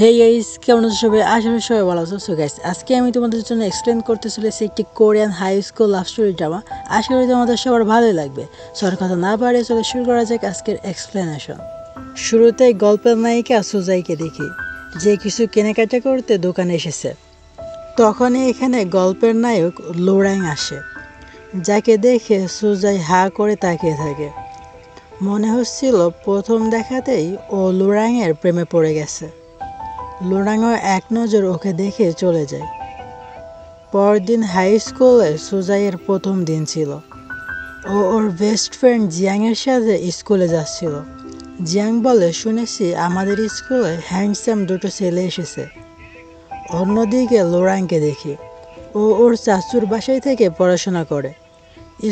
Hey guys, কেমন আছো সবাই? আশা করি সবাই ভালো আছো। সো গাইস, আজকে আমি তোমাদের জন্য এক্সপ্লেন করতে চলেছি একটি Korean high school love story drama. আশা করি তোমাদের সবার ভালোই লাগবে। সো আর কথা না বাড়িয়ে চলে শুরু করা যাক আজকের এক্সপ্লেনেশন। শুরুতেই গল্পের নায়িকা সুজাইকে দেখি, যে কিছু কেনাকাটা করতে দোকানে এসেছে। তখনই এখানে গল্পের নায়ক লোরাং আসে, যাকে দেখে সুজাই হা করে তাকিয়ে থাকে। মনে হচ্ছিল প্রথম দেখাতেই ও লোরাংয়ের প্রেমে পড়ে গেছে। লোরাংও এক নজর ওকে দেখে চলে যায়। পরদিন হাই স্কুলে সুজাইয়ের প্রথম দিন ছিল। ও ওর বেস্ট ফ্রেন্ড জিয়াংয়ের সাথে স্কুলে যাচ্ছিল। জিয়াং বলে, শুনেছি আমাদের স্কুলে হ্যান্ডসাম দুটো ছেলে এসেছে। অন্যদিকে লোরাংকে দেখি, ও ওর চাচুর বাসায় থেকে পড়াশোনা করে।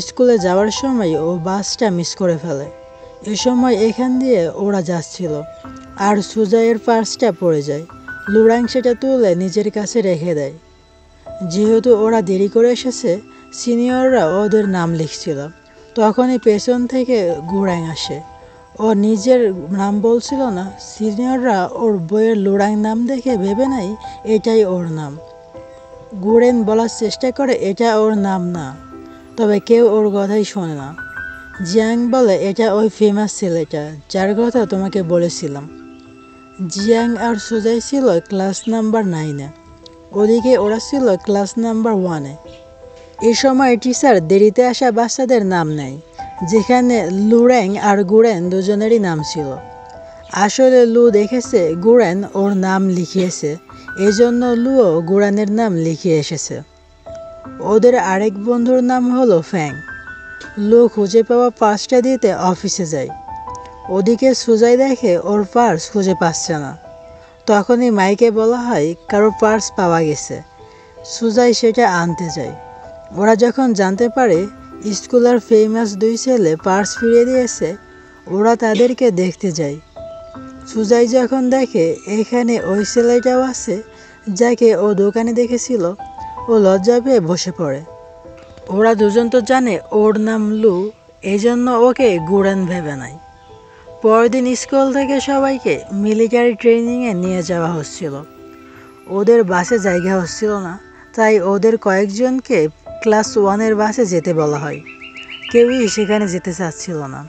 স্কুলে যাওয়ার সময় ও বাসটা মিস করে ফেলে। এ সময় এখান দিয়ে ওরা যাচ্ছিল, আর সুজাইয়ের পার্সটা পড়ে যায়। লোরাং সেটা তুলে নিজের কাছে রেখে দেয়। যেহেতু ওরা দেরি করে এসেছে, সিনিয়ররা ওদের নাম লিখছিল। তখনই পেছন থেকে গুরাং আসে। ও নিজের নাম বলছিল না, সিনিয়ররা ওর বইয়ের লোরাং নাম দেখে ভেবে নেয় এটাই ওর নাম। গুরেন বলার চেষ্টা করে এটা ওর নাম না, তবে কেউ ওর কথাই শোনে না। জিয়াং বলে, এটা ওই ফেমাস ছেলেটা যার কথা তোমাকে বলেছিলাম। জিয়াং আর সুজাই ছিল ক্লাস নাম্বার 9-এ, ওদিকে ওরা ছিল ক্লাস নাম্বার 1-এ। এই সময় টিচার দেরিতে আসা বাচ্চাদের নাম নেয়, যেখানে লুরেং আর গুরেন দুজনেরই নাম ছিল। আসলে লু দেখেছে গুরেন ওর নাম লিখিয়েছে, এজন্য লুও গুরানের নাম লিখিয়ে এসেছে। ওদের আরেক বন্ধুর নাম হলো ফ্যাং। লু খুঁজে পাওয়া পার্সটা দিতে অফিসে যায়। ওদিকে সুজাই দেখে ওর পার্স খুঁজে পাচ্ছে না। তখনই মাইকে বলা হয় কারো পার্স পাওয়া গেছে। সুজাই সেটা আনতে যায়। ওরা যখন জানতে পারে স্কুলের ফেমাস 2 ছেলে পার্স ফিরিয়ে দিয়েছে, ওরা তাদেরকে দেখতে যায়। সুজাই যখন দেখে এখানে ওই ছেলেটাও আছে যাকে ও দোকানে দেখেছিল, ও লজ্জা পেয়ে বসে পড়ে। ওরা দুজন তো জানে ওর নাম লু, এজন্য ওকে গুরান ভেবে নেয়। পরদিন স্কুল থেকে সবাইকে মিলিটারি ট্রেনিংয়ে নিয়ে যাওয়া হচ্ছিল। ওদের বাসে জায়গা হচ্ছিল না, তাই ওদের কয়েকজনকে ক্লাস 1-এর বাসে যেতে বলা হয়। কেউই সেখানে যেতে চাচ্ছিল না।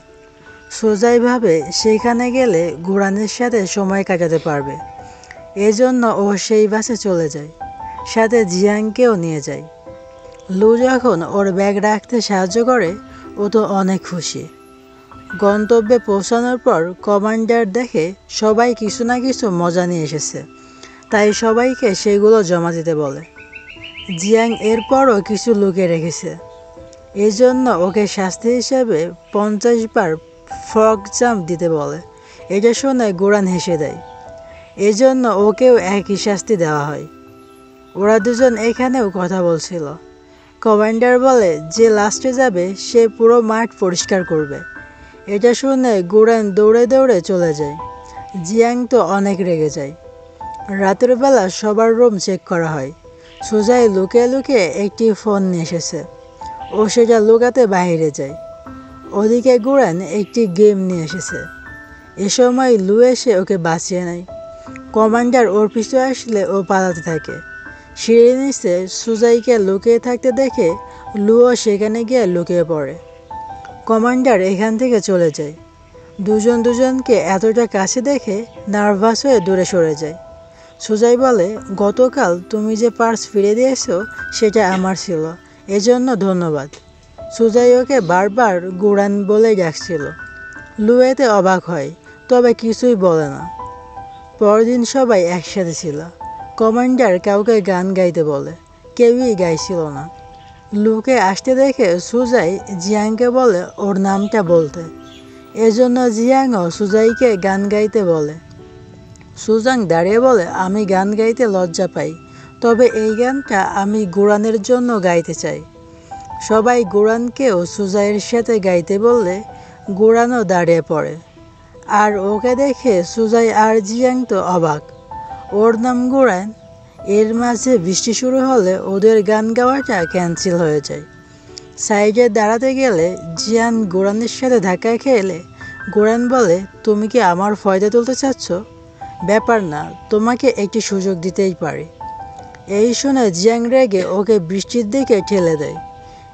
সোজাই ভাবে সেখানে গেলে গুরানের সাথে সময় কাটাতে পারবে, এজন্য ও সেই বাসে চলে যায়। সাথে জিয়াংকেও নিয়ে যায়। লু যখন ওর ব্যাগ রাখতে সাহায্য করে, ও তো অনেক খুশি। গন্তব্যে পৌঁছানোর পর কমান্ডার দেখে সবাই কিছু না কিছু মজা নিয়ে এসেছে, তাই সবাইকে সেগুলো জমা দিতে বলে। জিয়াং এরপরও কিছু লুকিয়ে রেখেছে, এজন্য ওকে শাস্তি হিসেবে 50 বার ফ্রগ জাম্প দিতে বলে। এটা শুনে গুরান হেসে দেয়, এজন্য ওকেও একই শাস্তি দেওয়া হয়। ওরা দুজন এখানেও কথা বলছিল। কমান্ডার বলে, যে লাস্টে যাবে সে পুরো মাঠ পরিষ্কার করবে। এটা শুনে গুরান দৌড়ে দৌড়ে চলে যায়। জিয়াং তো অনেক রেগে যায়। রাতের বেলা সবার রুম চেক করা হয়। সুজাই লুকিয়ে লুকিয়ে একটি ফোন নিয়ে এসেছে। ও সেটা লুকাতে বাইরে যায়। ওদিকে গুরান একটি গেম নিয়ে এসেছে। এ সময় লু এসে ওকে বাঁচিয়ে নেয়। কমান্ডার ওর পিছু আসলে ও পালাতে থাকে। সিঁড়ির নিচে সুজাইকে লুকিয়ে থাকতে দেখে লুও সেখানে গিয়ে লুকিয়ে পড়ে। কমান্ডার এখান থেকে চলে যায়। দুজন দুজনকে এতটা কাছে দেখে নার্ভাস হয়ে দূরে সরে যায়। সুজাই বলে, গতকাল তুমি যে পার্স ফিরে দিয়েছো সেটা আমার ছিল, এজন্য ধন্যবাদ। সুজাই ওকে বারবার গুরান বলেই ডাকছিল। লু এতে অবাক হয়, তবে কিছুই বলে না। পরদিন সবাই একসাথে ছিল। কমান্ডার কাউকে গান গাইতে বলে, কেউই গাইছিল না। লুকে আসতে দেখে সুজাই জিয়াংকে বলে ওর নামটা বলতে, এজন্য জিয়াংও সুজাইকে গান গাইতে বলে। সুজাং দাঁড়িয়ে বলে, আমি গান গাইতে লজ্জা পাই, তবে এই গানটা আমি গুরানের জন্য গাইতে চাই। সবাই গুরানকেও সুজাইয়ের সাথে গাইতে বললে গুরানও দাঁড়িয়ে পড়ে। আর ওকে দেখে সুজাই আর জিয়াং তো অবাক, ওর নাম গুরান। এর মাঝে বৃষ্টি শুরু হলে ওদের গান গাওয়াটা ক্যান্সেল হয়ে যায়। সাইডে দাঁড়াতে গেলে জিয়ান গুরানের সাথে ধাক্কা খেলে গুরান বলে, তুমি কি আমার ফয়দা তুলতে চাচ্ছ? ব্যাপার না, তোমাকে একটি সুযোগ দিতেই পারি। এই শুনে জিয়াং রেগে ওকে বৃষ্টির দিকে ঠেলে দেয়।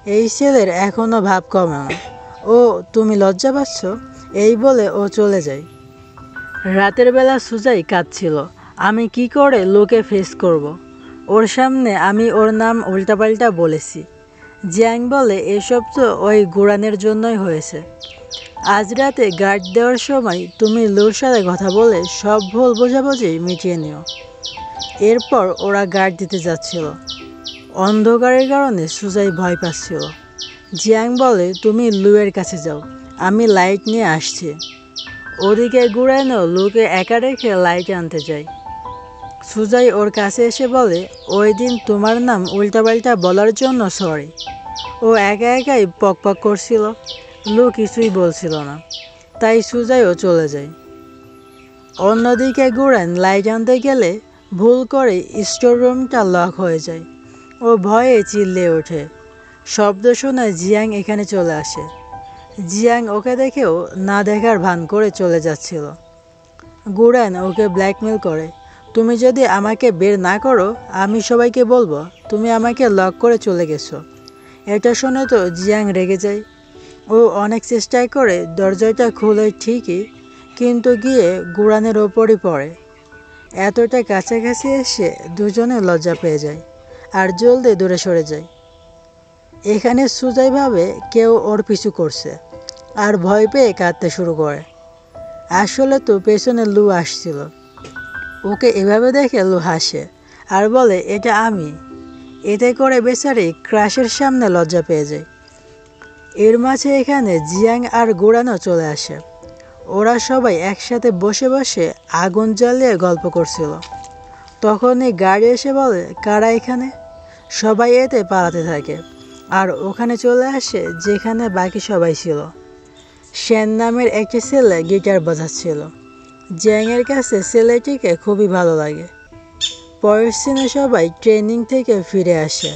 এই ছেলের এখনও ভাব কমে না। ও, তুমি লজ্জা পাচ্ছ? এই বলে ও চলে যায়। রাতের বেলা সুজাই কাঁদছিল। আমি কি করে লোকে ফেস করব। ওর সামনে আমি ওর নাম উল্টাপাল্টা বলেছি। জিয়াং বলে এসব তো ওই গুরানের জন্যই হয়েছে। আজ রাতে গার্ড দেওয়ার সময় তুমি লুর সাথে কথা বলে সব ভুল বোঝাবুঝি মিটিয়ে নিও। এরপর ওরা গার্ড দিতে যাচ্ছিল। অন্ধকারের কারণে সুজাই ভয় পাচ্ছিল। জিয়াং বলে তুমি লুয়ের কাছে যাও, আমি লাইট নিয়ে আসছি। ওদিকে গুরানও লুকে একা রেখে লাইট আনতে যায়। সুজাই ওর কাছে এসে বলে ওই দিন তোমার নাম উল্টাপাল্টা বলার জন্য সরি। ও একা একাই পকপক করছিল, লু কিছুই বলছিল না, তাই সুজাইও চলে যায়। অন্যদিকে গুরান লাইট আনতে গেলে ভুল করে স্টোর রুমটা লক হয়ে যায়। ও ভয়ে চিল্লে ওঠে। শব্দ শুনে জিয়াং এখানে চলে আসে। জিয়াং ওকে দেখেও না দেখার ভান করে চলে যাচ্ছিল। গুরান ওকে ব্ল্যাকমেল করে, তুমি যদি আমাকে বের না করো আমি সবাইকে বলবো তুমি আমাকে লক করে চলে গেছো। এটা শুনে তো জিয়াং রেগে যায়। ও অনেক চেষ্টা করে দরজাটা খুলে ঠিকই, কিন্তু গিয়ে গুরানের ওপরই পড়ে। এতটা কাছাকাছি এসে দুজনে লজ্জা পেয়ে যায় আর জলদি দূরে সরে যায়। এখানে সুজাই ভাবে কেউ ওর পিছু করছে আর ভয় পেয়ে কাঁদতে শুরু করে। আসলে তো পেছনে লু আসছিল। ওকে এভাবে দেখে লু হাসে আর বলে এটা আমি। এতে করে বেচারি ক্রাশের সামনে লজ্জা পেয়ে যায়। এর মাঝে এখানে জিয়াং আর গুরানও চলে আসে। ওরা সবাই একসাথে বসে বসে আগুন জ্বালিয়ে গল্প করছিল। তখনই গাড়ি এসে বলে কারা এখানে। সবাই এতে পালাতে থাকে আর ওখানে চলে আসে যেখানে বাকি সবাই ছিল। সেন নামের একটি ছেলে গিটার বাজাচ্ছিল। জিয়াংয়ের কাছে ছেলেটিকে খুবই ভালো লাগে। পরের সিনে সবাই ট্রেনিং থেকে ফিরে আসে।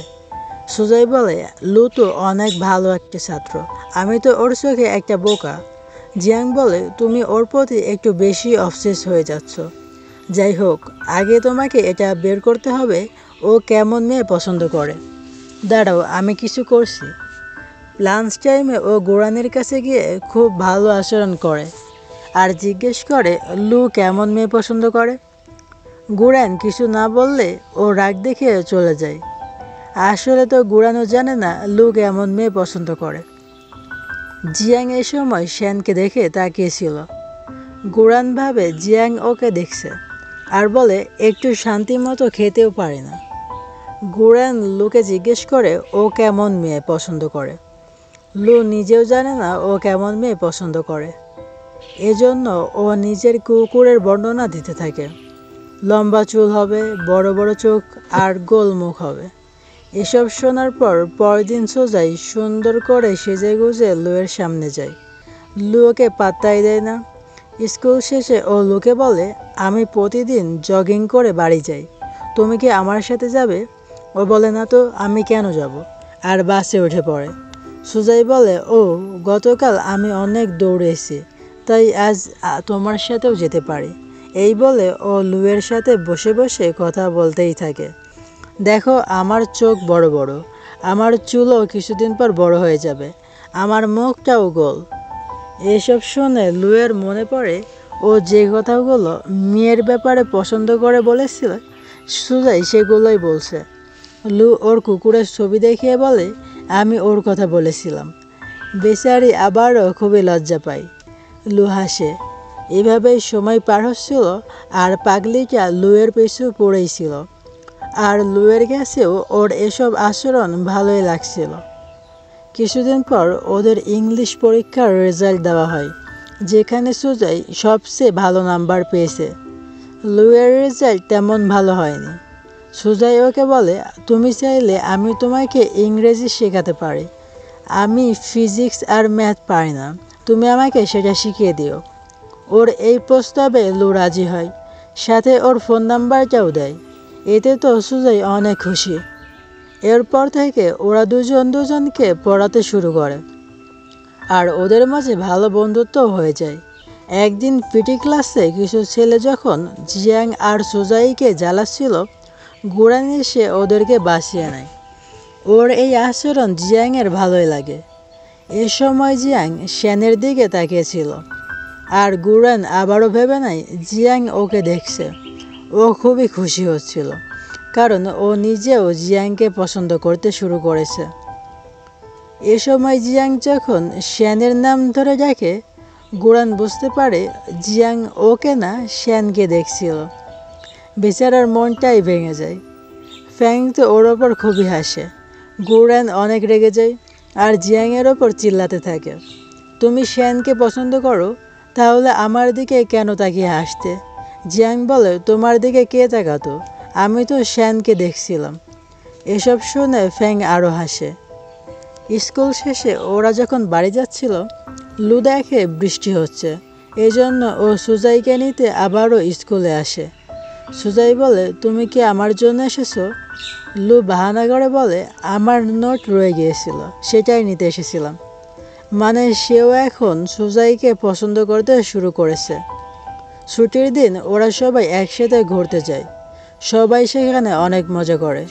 সুজাই বলে লু তো অনেক ভালো একটা ছাত্র, আমি তো ওর চোখে একটা বোকা। জিয়াং বলে তুমি ওর প্রতি একটু বেশি অবসেস হয়ে যাচ্ছ। যাই হোক, আগে তোমাকে এটা বের করতে হবে ও কেমন মেয়ে পছন্দ করে। দাঁড়াও, আমি কিছু করছি। লাঞ্চ টাইমে ও গুরানের কাছে গিয়ে খুব ভালো আচরণ করে আর জিজ্ঞেস করে লু কেমন মেয়ে পছন্দ করে। গুরান কিছু না বললে ও রাগ দেখে চলে যায়। আসলে তো গুরানও জানে না লু কেমন মেয়ে পছন্দ করে। জিয়াং এ সময় শ্যানকে দেখে তাকিয়েছিল। গুরান ভাবে জিয়াং ওকে দেখছে আর বলে একটু শান্তি মতো খেতেও পারে না। গুরান লুকে জিজ্ঞেস করে ও কেমন মেয়ে পছন্দ করে। লু নিজেও জানে না ও কেমন মেয়ে পছন্দ করে। এজন্য ও নিজের কুকুরের বর্ণনা দিতে থাকে। লম্বা চুল হবে, বড় বড় চোখ আর গোল মুখ হবে। এসব শোনার পর পরদিন সোজাই সুন্দর করে সেজে গুজে লুয়ের সামনে যায়। লু ওকে পাত্তাই দেয় না। স্কুল শেষে ও লুকে বলে আমি প্রতিদিন জগিং করে বাড়ি যাই, তুমি কি আমার সাথে যাবে? ও বলে না তো, আমি কেন যাব, আর বাসে উঠে পড়ে। সুজাই বলে ও, গতকাল আমি অনেক দৌড়েছি, তাই আজ তোমার সাথেও যেতে পারি। এই বলে ও লুয়ের সাথে বসে বসে কথা বলতেই থাকে। দেখো, আমার চোখ বড় বড়, আমার চুলও কিছুদিন পর বড় হয়ে যাবে, আমার মুখটাও গোল। এসব শুনে লুয়ের মনে পড়ে ও যে কথাগুলো মেয়ের ব্যাপারে পছন্দ করে বলেছিল সুজাই সেগুলোই বলছে। লু ওর কুকুরের ছবি দেখিয়ে বলে আমি ওর কথা বলেছিলাম। বেচারি আবারও খুবই লজ্জা পায়। লু হাসে। এভাবেই সময় পার হচ্ছিল আর পাগলিটা লুয়ের পিছু পড়েই ছিল। আর লুয়ের কাছেও ওর এসব আচরণ ভালোই লাগছিল। কিছুদিন পর ওদের ইংলিশ পরীক্ষার রেজাল্ট দেওয়া হয়, যেখানে সুজাই সবচেয়ে ভালো নাম্বার পেয়েছে। লুয়ের রেজাল্ট তেমন ভালো হয়নি। সুজাই ওকে বলে তুমি চাইলে আমি তোমাকে ইংরেজি শেখাতে পারি, আমি ফিজিক্স আর ম্যাথ পারি না, তুমি আমাকে সেটা শিখিয়ে দিও। ওর এই প্রস্তাবে লু রাজি হয়, সাথে ওর ফোন নাম্বারটাও দেয়। এতে তো সুজাই অনেক খুশি। এরপর থেকে ওরা দুজন দুজনকে পড়াতে শুরু করে আর ওদের মাঝে ভালো বন্ধুত্ব হয়ে যায়। একদিন পিটি ক্লাসে কিছু ছেলে যখন জিয়াং আর সুজাইকে জ্বালাচ্ছিল, গুরান এসে ওদেরকে বাঁচিয়ে নেয়। ওর এই আচরণ জিয়াংয়ের ভালোই লাগে। এ সময় জিয়াং শ্যানের দিকে তাকিয়েছিল, আর গুরান আবারও ভেবে নেয় জিয়াং ওকে দেখছে। ও খুবই খুশি হচ্ছিল, কারণ ও নিজেও জিয়াংকে পছন্দ করতে শুরু করেছে। এ সময় জিয়াং যখন শ্যানের নাম ধরে ডাকে, গুরান বুঝতে পারে জিয়াং ওকে না শ্যানকে দেখছিল। বেচারার মনটাই ভেঙে যায়। ফ্যাং তো ওর ওপর খুবই হাসে। গুরান অনেক রেগে যায় আর জিয়াংয়ের ওপর চিল্লাতে থাকে, তুমি শ্যানকে পছন্দ করো, তাহলে আমার দিকে কেন তাকিয়ে হাসতে? জিয়াং বলে, তোমার দিকে কে তাকাতো? আমি তো শ্যানকে দেখছিলাম। এসব শুনে ফ্যাং আরও হাসে। স্কুল শেষে ওরা যখন বাড়ি যাচ্ছিল, লু দেখে বৃষ্টি হচ্ছে। এজন্য ও সুজাইকে নিতে আবারও স্কুলে আসে। সুজাই বলে, তুমি কি আমার জন্য এসেছো? লু বাহানা করে বলে, আমার নোট রয়ে গিয়েছিল, সেটাই নিতে এসেছিলাম। মানে সেও এখন সুজাইকে পছন্দ করতে শুরু করেছে। ছুটির দিন ওরা সবাই একসাথে ঘুরতে যায়। সবাই সেখানে অনেক মজা করে।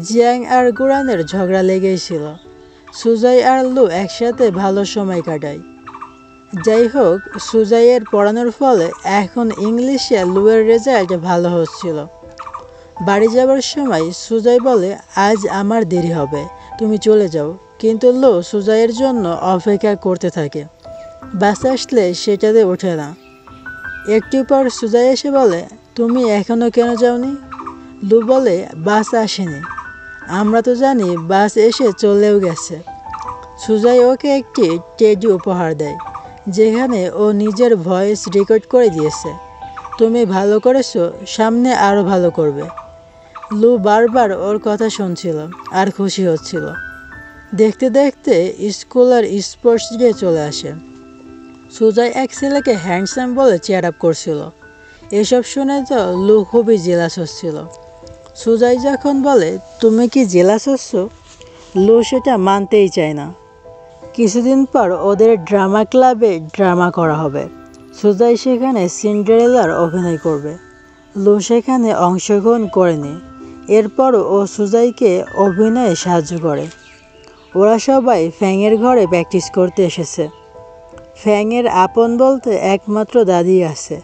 জিয়াং আর গুরানের ঝগড়া লেগেই ছিল। সুজাই আর লু একসাথে ভালো সময় কাটায়। যাই হোক, সুজাইয়ের পড়ানোর ফলে এখন ইংলিশে লুয়ের রেজাল্ট ভালো হচ্ছিল। বাড়ি যাবার সময় সুজাই বলে, আজ আমার দেরি হবে, তুমি চলে যাও। কিন্তু লু সুজাইয়ের জন্য অপেক্ষা করতে থাকে। বাস আসলে সেটাতে ওঠে না। একটু পর সুজাই এসে বলে, তুমি এখনও কেন যাওনি? লু বলে, বাস আসেনি। আমরা তো জানি বাস এসে চলেও গেছে। সুজাই ওকে একটি টেডি উপহার দেয়, যেখানে ও নিজের ভয়েস রেকর্ড করে দিয়েছে। তুমি ভালো করেছো, সামনে আরও ভালো করবে। লু বারবার ওর কথা শুনছিল আর খুশি হচ্ছিল। দেখতে দেখতে স্কুল আর স্পোর্টস ডে চলে আসে। সুজাই এক ছেলেকে হ্যান্ডসাম বলে চেয়ার আপ করছিল। এসব শুনে তো লু খুবই জেলাস হচ্ছিল। সুজাই যখন বলে, তুমি কি জেলাস হচ্ছ, লু সেটা মানতেই চায় না। কিছুদিন পর ওদের ড্রামা ক্লাবে ড্রামা করা হবে। সুজাই সেখানে সিন্ডারেলার অভিনয় করবে। লু সেখানে অংশগ্রহণ করেনি। এরপরও ও সুজাইকে অভিনয়ে সাহায্য করে। ওরা সবাই ফ্যাংয়ের ঘরে প্র্যাকটিস করতে এসেছে। ফ্যাংয়ের আপন বলতে একমাত্র দাদি আছে,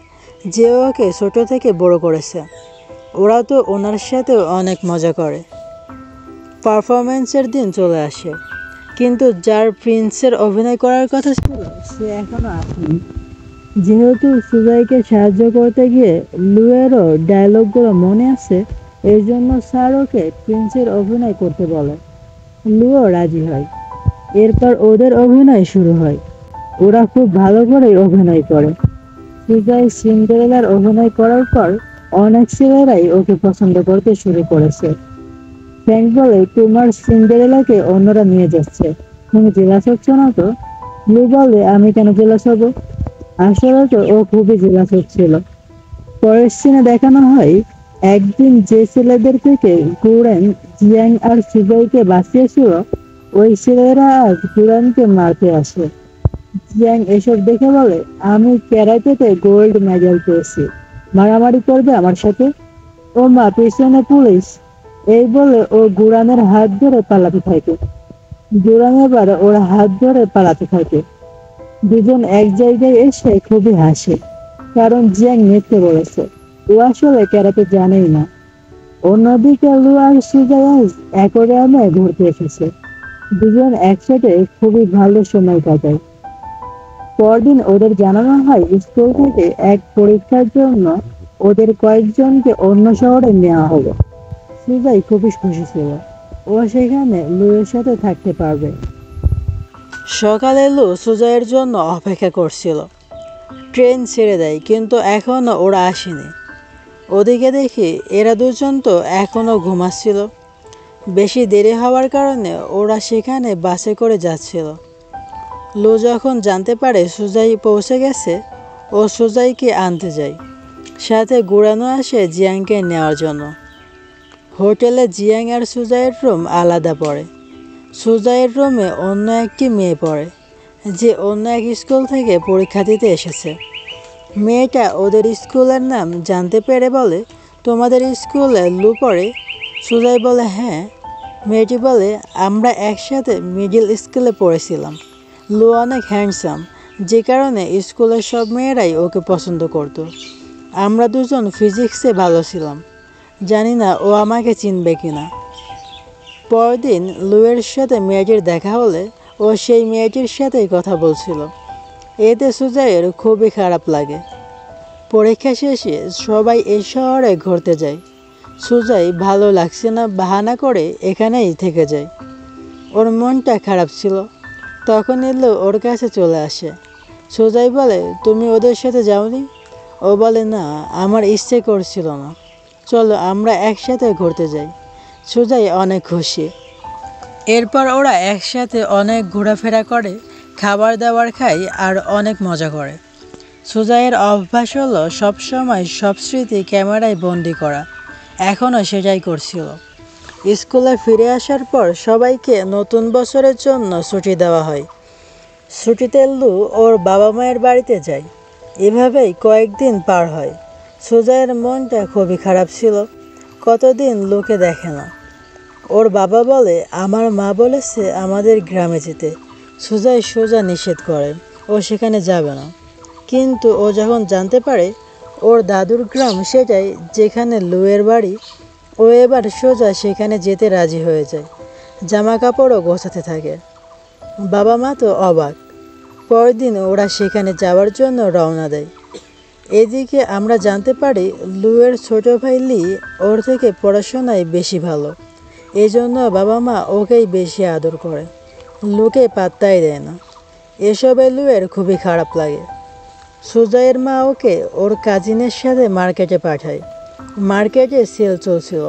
যে ওকে ছোট থেকে বড় করেছে। ওরা তো ওনার সাথেও অনেক মজা করে। পারফরমেন্সের দিন চলে আসে, কিন্তু যার প্রিন্সের অভিনয় করার কথা ছিল সে এখনো আসেনি। যেহেতু সুজাইকে সাহায্য করতে গিয়ে লুয়েরও ডায়লগগুলো মনে আছে, এই জন্য স্যার ওকে প্রিন্সের অভিনয় করতে বলে। লুও রাজি হয়। এরপর ওদের অভিনয় শুরু হয়। ওরা খুব ভালো করেই অভিনয় করে। সুজাই সিন্ডারেলার অভিনয় করার পর অনেক ছেলেরাই ওকে পছন্দ করতে শুরু করেছে। ফ্র্যাঙ্ক বলে, তোমার সিন্ডারেলাকে অন্যরা নিয়ে যাচ্ছে, তুমি জেলাস হচ্ছ না তো? লু বলে, আমি কেন জেলাস হব? আসলে তো ও খুবই জেলাস হচ্ছিল। পরের সিনে দেখানো হয়, একদিন যে ছেলেদের থেকে গুরান, জিয়াং আর সুজাইকে বাঁচিয়েছিল, ওই ছেলেরা আজ গুরানকে মারতে আসে। জিয়াং এসব দেখে বলে, আমি ক্যারাটেতে গোল্ড মেডেল পেয়েছি, মারামারি করবে আমার সাথে? ও মা, পিছনে পুলিশ! এই বলে ও গুরানের হাত ধরে পালাতে থাকে। গুরান এবার ওর হাত ধরে পালাতে থাকে। দুজন এক জায়গায় এসে খুবই হাসে, কারণ জিয়াং মিথ্যে বলেছে, ও আসলে ক্যারাটে জানেই না। অন্যদিকে লু আর সুজাই আজ অ্যাকোয়ারিয়ামে ঘুরতে এসেছে। দুজন একসাথে খুবই ভালো সময় কাটায়। পরদিন ওদের জানানো হয় স্কুল থেকে এক পরীক্ষার জন্য ওদের কয়েকজনকে অন্য শহরে নেওয়া হবে। সুজাই খুবই খুশি ছিল, ও সেখানে লুয়ের সাথে থাকতে পারবে। সকালে লু সুজাইয়ের জন্য অপেক্ষা করছিল। ট্রেন ছেড়ে দেয়, কিন্তু এখনও ওরা আসেনি। ওদিকে দেখি এরা দুজন তো এখনও ঘুমাচ্ছিল। বেশি দেরি হওয়ার কারণে ওরা সেখানে বাসে করে যাচ্ছিল। লু যখন জানতে পারে সুজাই পৌঁছে গেছে, ও সুজাইকে আনতে যায়। সাথে গুরানো আসে জিয়াংকে নেওয়ার জন্য। হোটেলে জিয়াং আর সুজাইয়ের রুম আলাদা পড়ে। সুজাইয়ের রুমে অন্য একটি মেয়ে পড়ে, যে অন্য এক স্কুল থেকে পরীক্ষা দিতে এসেছে। মেয়েটা ওদের স্কুলের নাম জানতে পেরে বলে, তোমাদের স্কুলে লু পড়ে? সুজয় বলে, হ্যাঁ। মেয়েটি বলে, আমরা একসাথে মিডিল স্কুলে পড়েছিলাম। লু অনেক হ্যান্ডসাম, যে কারণে স্কুলের সব মেয়েরাই ওকে পছন্দ করত। আমরা দুজন ফিজিক্সে ভালো ছিলাম। জানি না ও আমাকে চিনবে কিনা। পরদিন লুয়ের সাথে মেয়েটির দেখা হলে ও সেই মেয়েটির সাথেই কথা বলছিল। এতে সুজয়ের খুবই খারাপ লাগে। পরীক্ষা শেষে সবাই এই শহরে ঘুরতে যায়। সুজয় ভালো লাগছে না বাহানা করে এখানেই থেকে যায়। ওর মনটা খারাপ ছিল। তখন এলো ওর কাছে চলে আসে। সুজয় বলে, তুমি ওদের সাথে যাওনি? ও বলে, না, আমার ইচ্ছে করছিল না। চলো আমরা একসাথে ঘুরতে যাই। সুজয় অনেক খুশি। এরপর ওরা একসাথে অনেক ঘোরাফেরা করে, খাবার দাবার খায় আর অনেক মজা করে। সুজয়ের অভ্যাস হলো সবসময় সব স্মৃতি ক্যামেরায় বন্দি করা। এখনও সেটাই করছিল। স্কুলে ফিরে আসার পর সবাইকে নতুন বছরের জন্য ছুটি দেওয়া হয়। ছুটিতে লু ওর বাবা মায়ের বাড়িতে যায়। এভাবেই কয়েকদিন পার হয়। সুজয়ের মনটা খুবই খারাপ ছিল। কতদিন লুকে দেখে না। ওর বাবা বলে, আমার মা বলেছে আমাদের গ্রামে যেতে। সুজয় সোজা নিষেধ করে, ও সেখানে যাবে না। কিন্তু ও যখন জানতে পারে ওর দাদুর গ্রাম সেটাই যেখানে লুয়ের বাড়ি, ও এবার সোজা সেখানে যেতে রাজি হয়ে যায়। জামা কাপড়ও গোছাতে থাকে। বাবা মা তো অবাক। পরদিন ওরা সেখানে যাওয়ার জন্য রওনা দেয়। এদিকে আমরা জানতে পারি লুয়ের ছোট ভাই লি ওর থেকে পড়াশোনায় বেশি ভালো। এজন্য বাবা মা ওকেই বেশি আদর করে, লুকে পাত্তাই দেয় না। এসবে লুয়ের খুবই খারাপ লাগে। সুজয়ের মা ওকে ওর কাজিনের সাথে মার্কেটে পাঠায়। মার্কেটে সেল চলছিল।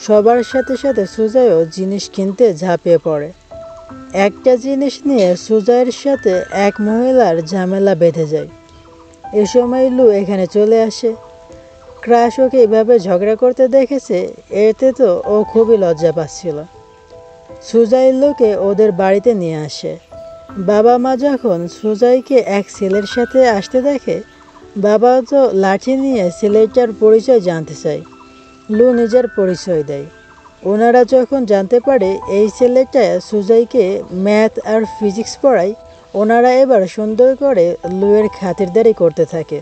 সবার সাথে সাথে সুজয়ও জিনিস কিনতে ঝাঁপিয়ে পড়ে। একটা জিনিস নিয়ে সুজয়ের সাথে এক মহিলার ঝামেলা বেঁধে যায়। এ সময় লু এখানে চলে আসে। ক্রাশ ওকে এভাবে ঝগড়া করতে দেখেছে, এতে তো ও খুবই লজ্জা পাচ্ছিল। সুজয় লুকে ওদের বাড়িতে নিয়ে আসে। বাবা মা যখন সুজয়কে এক ছেলের সাথে আসতে দেখে, বাবা তো লাঠি নিয়ে ছেলেটার পরিচয় জানতে চায়। লু নিজের পরিচয় দেয়। ওনারা যখন জানতে পারে এই ছেলেটা সুজয়কে ম্যাথ আর ফিজিক্স পড়ায়, ওনারা এবার সুন্দর করে লুয়ের খাতিরদারি করতে থাকে।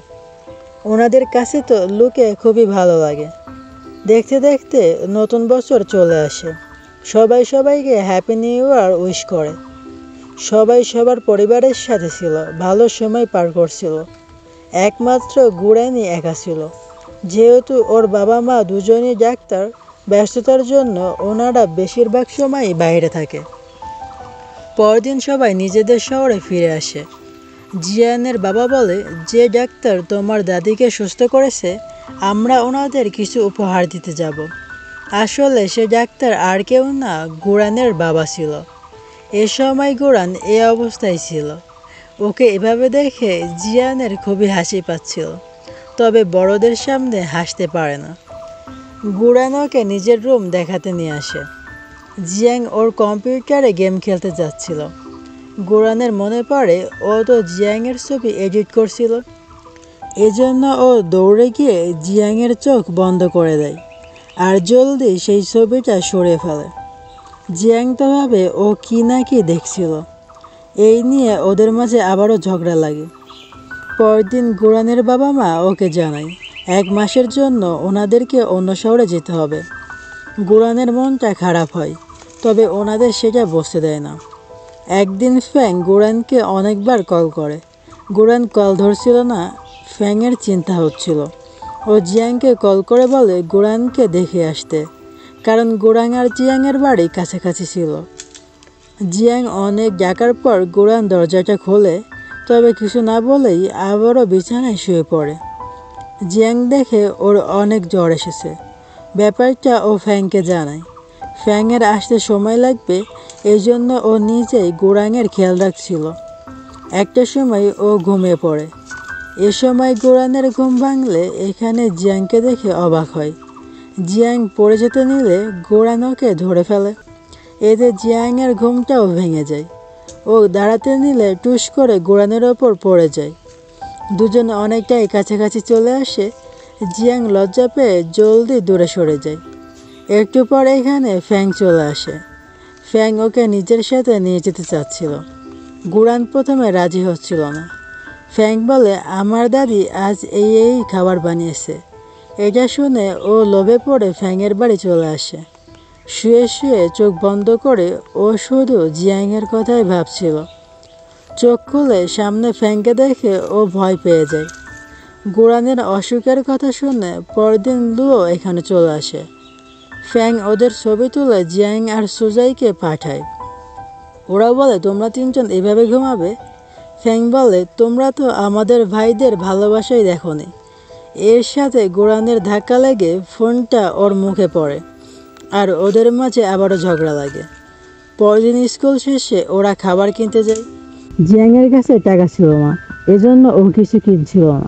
ওনাদের কাছে তো লুকে খুবই ভালো লাগে। দেখতে দেখতে নতুন বছর চলে আসে। সবাই সবাইকে হ্যাপি নিউ ইয়ার উইশ করে। সবাই সবার পরিবারের সাথে ছিল, ভালো সময় পার করছিল। একমাত্র গুড়ানি একা ছিল। যেহেতু ওর বাবা মা দুজনই ডাক্তার, ব্যস্ততার জন্য ওনারা বেশিরভাগ সময়ই বাইরে থাকে। পরদিন সবাই নিজেদের শহরে ফিরে আসে। জিয়ানের বাবা বলে, যে ডাক্তার তোমার দাদিকে সুস্থ করেছে, আমরা ওনাদের কিছু উপহার দিতে যাব। আসলে সে ডাক্তার আর কেউ না, গুরানের বাবা ছিল। এ সময় গুরান এ অবস্থায় ছিল। ওকে এভাবে দেখে জিয়ানের খুবই হাসি পাচ্ছিল, তবে বড়দের সামনে হাসতে পারে না। গুরান ওকে নিজের রুম দেখাতে নিয়ে আসে। জিয়াং ওর কম্পিউটারে গেম খেলতে যাচ্ছিল। গুরানের মনে পড়ে ও তো জিয়াংয়ের ছবি এডিট করছিল। এজন্য ও দৌড়ে গিয়ে জিয়াংয়ের চোখ বন্ধ করে দেয় আর জলদি সেই ছবিটা সরিয়ে ফেলে। জিয়াং তো ভাবে ও কি না কি দেখছিল। এই নিয়ে ওদের মাঝে আবারও ঝগড়া লাগে। পরদিন গুরানের বাবা মা ওকে জানায় 1 মাসের জন্য ওনাদেরকে অন্য শহরে যেতে হবে। গুরানের মনটা খারাপ হয়, তবে ওনাদের সেটা বুঝতে দেয় না। একদিন ফ্যাং গুরানকে অনেকবার কল করে। গুরান কল ধরছিল না। ফ্যাংয়ের চিন্তা হচ্ছিল। ও জিয়াংকে কল করে বলে গুরানকে দেখে আসতে, কারণ গুরান আর জিয়াংয়ের বাড়ি কাছাকাছি ছিল। জিয়াং অনেক ডাকার পর গুরান দরজাটা খোলে, তবে কিছু না বলেই আবারও বিছানায় শুয়ে পড়ে। জিয়াং দেখে ওর অনেক জ্বর এসেছে। ব্যাপারটা ও ফ্যাংকে জানায়। ফ্যাংয়ের আসতে সময় লাগবে, এই জন্য ও নিজেই গুরাংয়ের খেয়াল রাখছিল। একটা সময় ও ঘুমিয়ে পড়ে। এ সময় গুরানের ঘুম ভাঙলে এখানে জিয়াংকে দেখে অবাক হয়। জিয়াং পড়ে যেতে নিলে গুরান ওকে ধরে ফেলে। এতে জিয়াংয়ের ঘুমটাও ভেঙে যায়। ও দাঁড়াতে নিলে টুস করে গুরানের ওপর পড়ে যায়। দুজনে অনেকটাই কাছাকাছি চলে আসে। জিয়াং লজ্জা পেয়ে জলদি দূরে সরে যায়। একটু পর এখানে ফ্যাং চলে আসে। ফ্যাং ওকে নিজের সাথে নিয়ে যেতে চাচ্ছিল। গুরান প্রথমে রাজি হচ্ছিল না। ফ্যাং বলে, আমার দাদি আজ এই খাবার বানিয়েছে। এটা শুনে ও লোভে পড়ে ফ্যাংয়ের বাড়ি চলে আসে। শুয়ে শুয়ে চোখ বন্ধ করে ও শুধু জিয়াংয়ের কথাই ভাবছিল। চোখ খুলে সামনে ফ্যাংকে দেখে ও ভয় পেয়ে যায়। গুরানের অসুখের কথা শুনে পরদিন লুও এখানে চলে আসে। ফ্যাং ওদের ছবি তুলে জিয়াং আর সুজাইকে পাঠায়। ওরা বলে, তোমরা তিনজন এভাবে ঘুমাবে? ফ্যাং বলে, তোমরা তো আমাদের ভাইদের ভালোবাসাই দেখোনি। এর সাথে গোরানের ধাক্কা লেগে ফোনটা ওর মুখে পড়ে আর ওদের মাঝে আবারও ঝগড়া লাগে। পরদিন স্কুল শেষে ওরা খাবার কিনতে যায়। জিয়াংয়ের কাছে টাকা ছিল না, এজন্য ও কিছু কিনছিল না।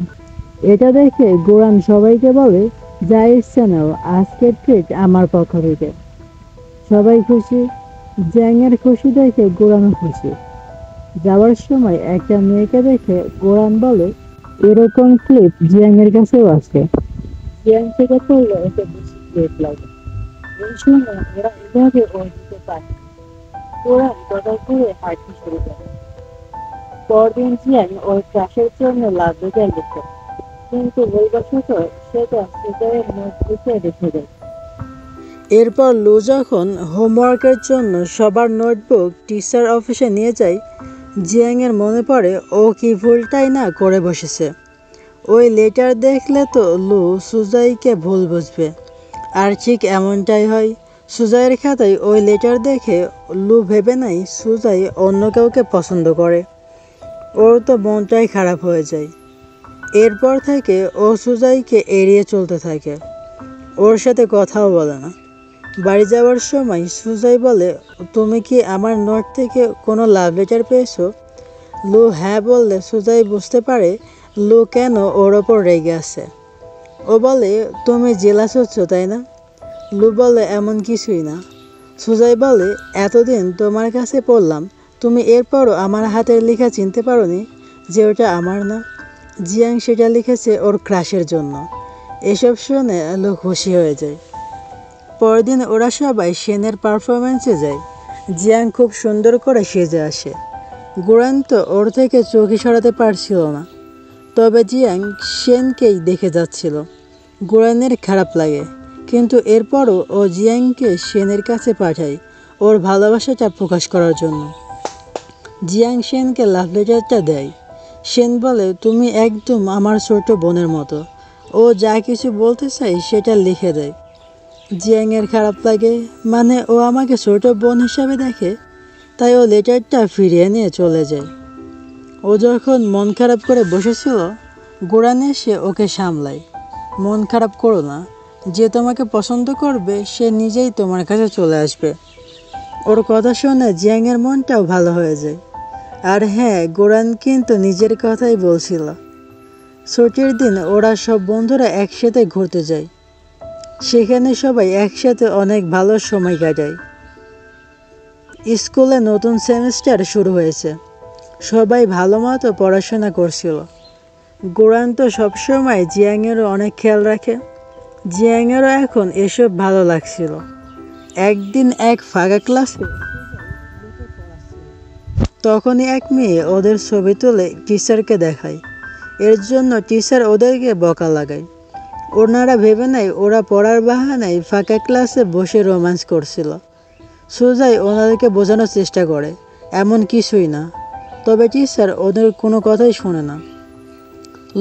এটা দেখে গোরান সবাইকে বলে, যা ইচ্ছা নাও, আজকের ট্রিট আমার পক্ষ থেকে। সবাই খুশি। জিয়াংয়ের খুশি দেখে গোরানও খুশি। যাওয়ার সময় একটা মেয়েকে দেখে গোরান বলে, এরকম ক্লিপ জিয়াংয়ের কাছেও আছে। জিয়াং থেকে পড়লে ওকে বেশি ক্লিপ লাগে। এই সময় ওরা এভাবে ওর দিতে পারে। গোরান কথা করে হাঁটতে শুরু করে। পরদিন জিয়াং ওর ক্লাসের জন্য লাইব্রেরিতে লিখে, কিন্তু বইবশত সেটা সুজয়ের নোটবুকে রেখে দেয়। এরপর লু যখন হোমওয়ার্কের জন্য সবার নোটবুক টিচার অফিসে নিয়ে যায়, জিয়াংয়ের মনে পড়ে ও কি ভুলটাই না করে বসেছে। ওই লেটার দেখলে তো লু সুজাইকে ভুল বুঝবে। আর ঠিক এমনটাই হয়। সুজাইয়ের খাতায় ওই লেটার দেখে লু ভেবে নেয় সুজাই অন্য কাউকে পছন্দ করে। ওর তো মনটাই খারাপ হয়ে যায়। এরপর থেকে ও সুজাইকে এড়িয়ে চলতে থাকে। ওর সাথে কথাও বলে না। বাড়ি যাওয়ার সময় সুজাই বলে, তুমি কি আমার নোট থেকে কোনো লাভ লেটার পেয়েছো? লু হ্যাঁ বললে সুজাই বুঝতে পারে লু কেন ওর ওপর রেগে আছে। ও বলে, তুমি জেলাস হচ্ছ তাই না? লু বলে, এমন কিছুই না। সুজাই বলে, এতদিন তোমার কাছে পড়লাম, তুমি এরপরও আমার হাতের লেখা চিনতে পারোনি যে ওটা আমার না। জিয়াং সেটা লিখেছে ওর ক্রাশের জন্য। এসব শুনে লু খুশি হয়ে যায়। পরদিন ওরা সবাই সেনের পারফরমেন্সে যায়। জিয়াং খুব সুন্দর করে সেজে আসে। গোরান তো ওর থেকে চোখই সরাতে পারছিল না। তবে জিয়াং সেনকেই দেখে যাচ্ছিল। গোরানের খারাপ লাগে, কিন্তু এরপরও ও জিয়াংকে সেনের কাছে পাঠায় ওর ভালোবাসাটা প্রকাশ করার জন্য। জিয়াং সেনকে লাভ লেটারটা দেয়। সেন বলে, তুমি একদম আমার ছোট বোনের মতো। ও যা কিছু বলতে চাই সেটা লিখে দেয়। জিয়াংয়ের খারাপ লাগে, মানে ও আমাকে ছোট বোন হিসাবে দেখে। তাই ও লেটারটা ফিরিয়ে নিয়ে চলে যায়। ও যখন মন খারাপ করে বসেছিল, গোরান এসে ওকে সামলায়। মন খারাপ করো না, যে তোমাকে পছন্দ করবে সে নিজেই তোমার কাছে চলে আসবে। ওর কথা শুনে জিয়াংয়ের মনটাও ভালো হয়ে যায়। আর হ্যাঁ, গোরান কিন্তু নিজের কথাই বলছিল। ছুটির দিন ওরা সব বন্ধুরা একসাথে ঘুরতে যায়। সেখানে সবাই একসাথে অনেক ভালো সময় কাটায়। স্কুলে নতুন সেমিস্টার শুরু হয়েছে। সবাই ভালো মতো পড়াশোনা করছিল। গোরান তো সবসময় জিয়াংয়েরও অনেক খেয়াল রাখে। জিয়াংয়েরও এখন এসব ভালো লাগছিল। একদিন এক ফাঁকা ক্লাসে তখনই এক মেয়ে ওদের ছবি তুলে টিচারকে দেখায়। এর জন্য টিচার ওদেরকে বকা লাগায়। ওনারা ভেবে নেয় ওরা পড়ার বাহানায় ফাঁকা ক্লাসে বসে রোম্যান্স করছিল। সুজাই ওনাদেরকে বোঝানোর চেষ্টা করে এমন কিছুই না। তবে টিচার ওদের কোনো কথাই শোনে না।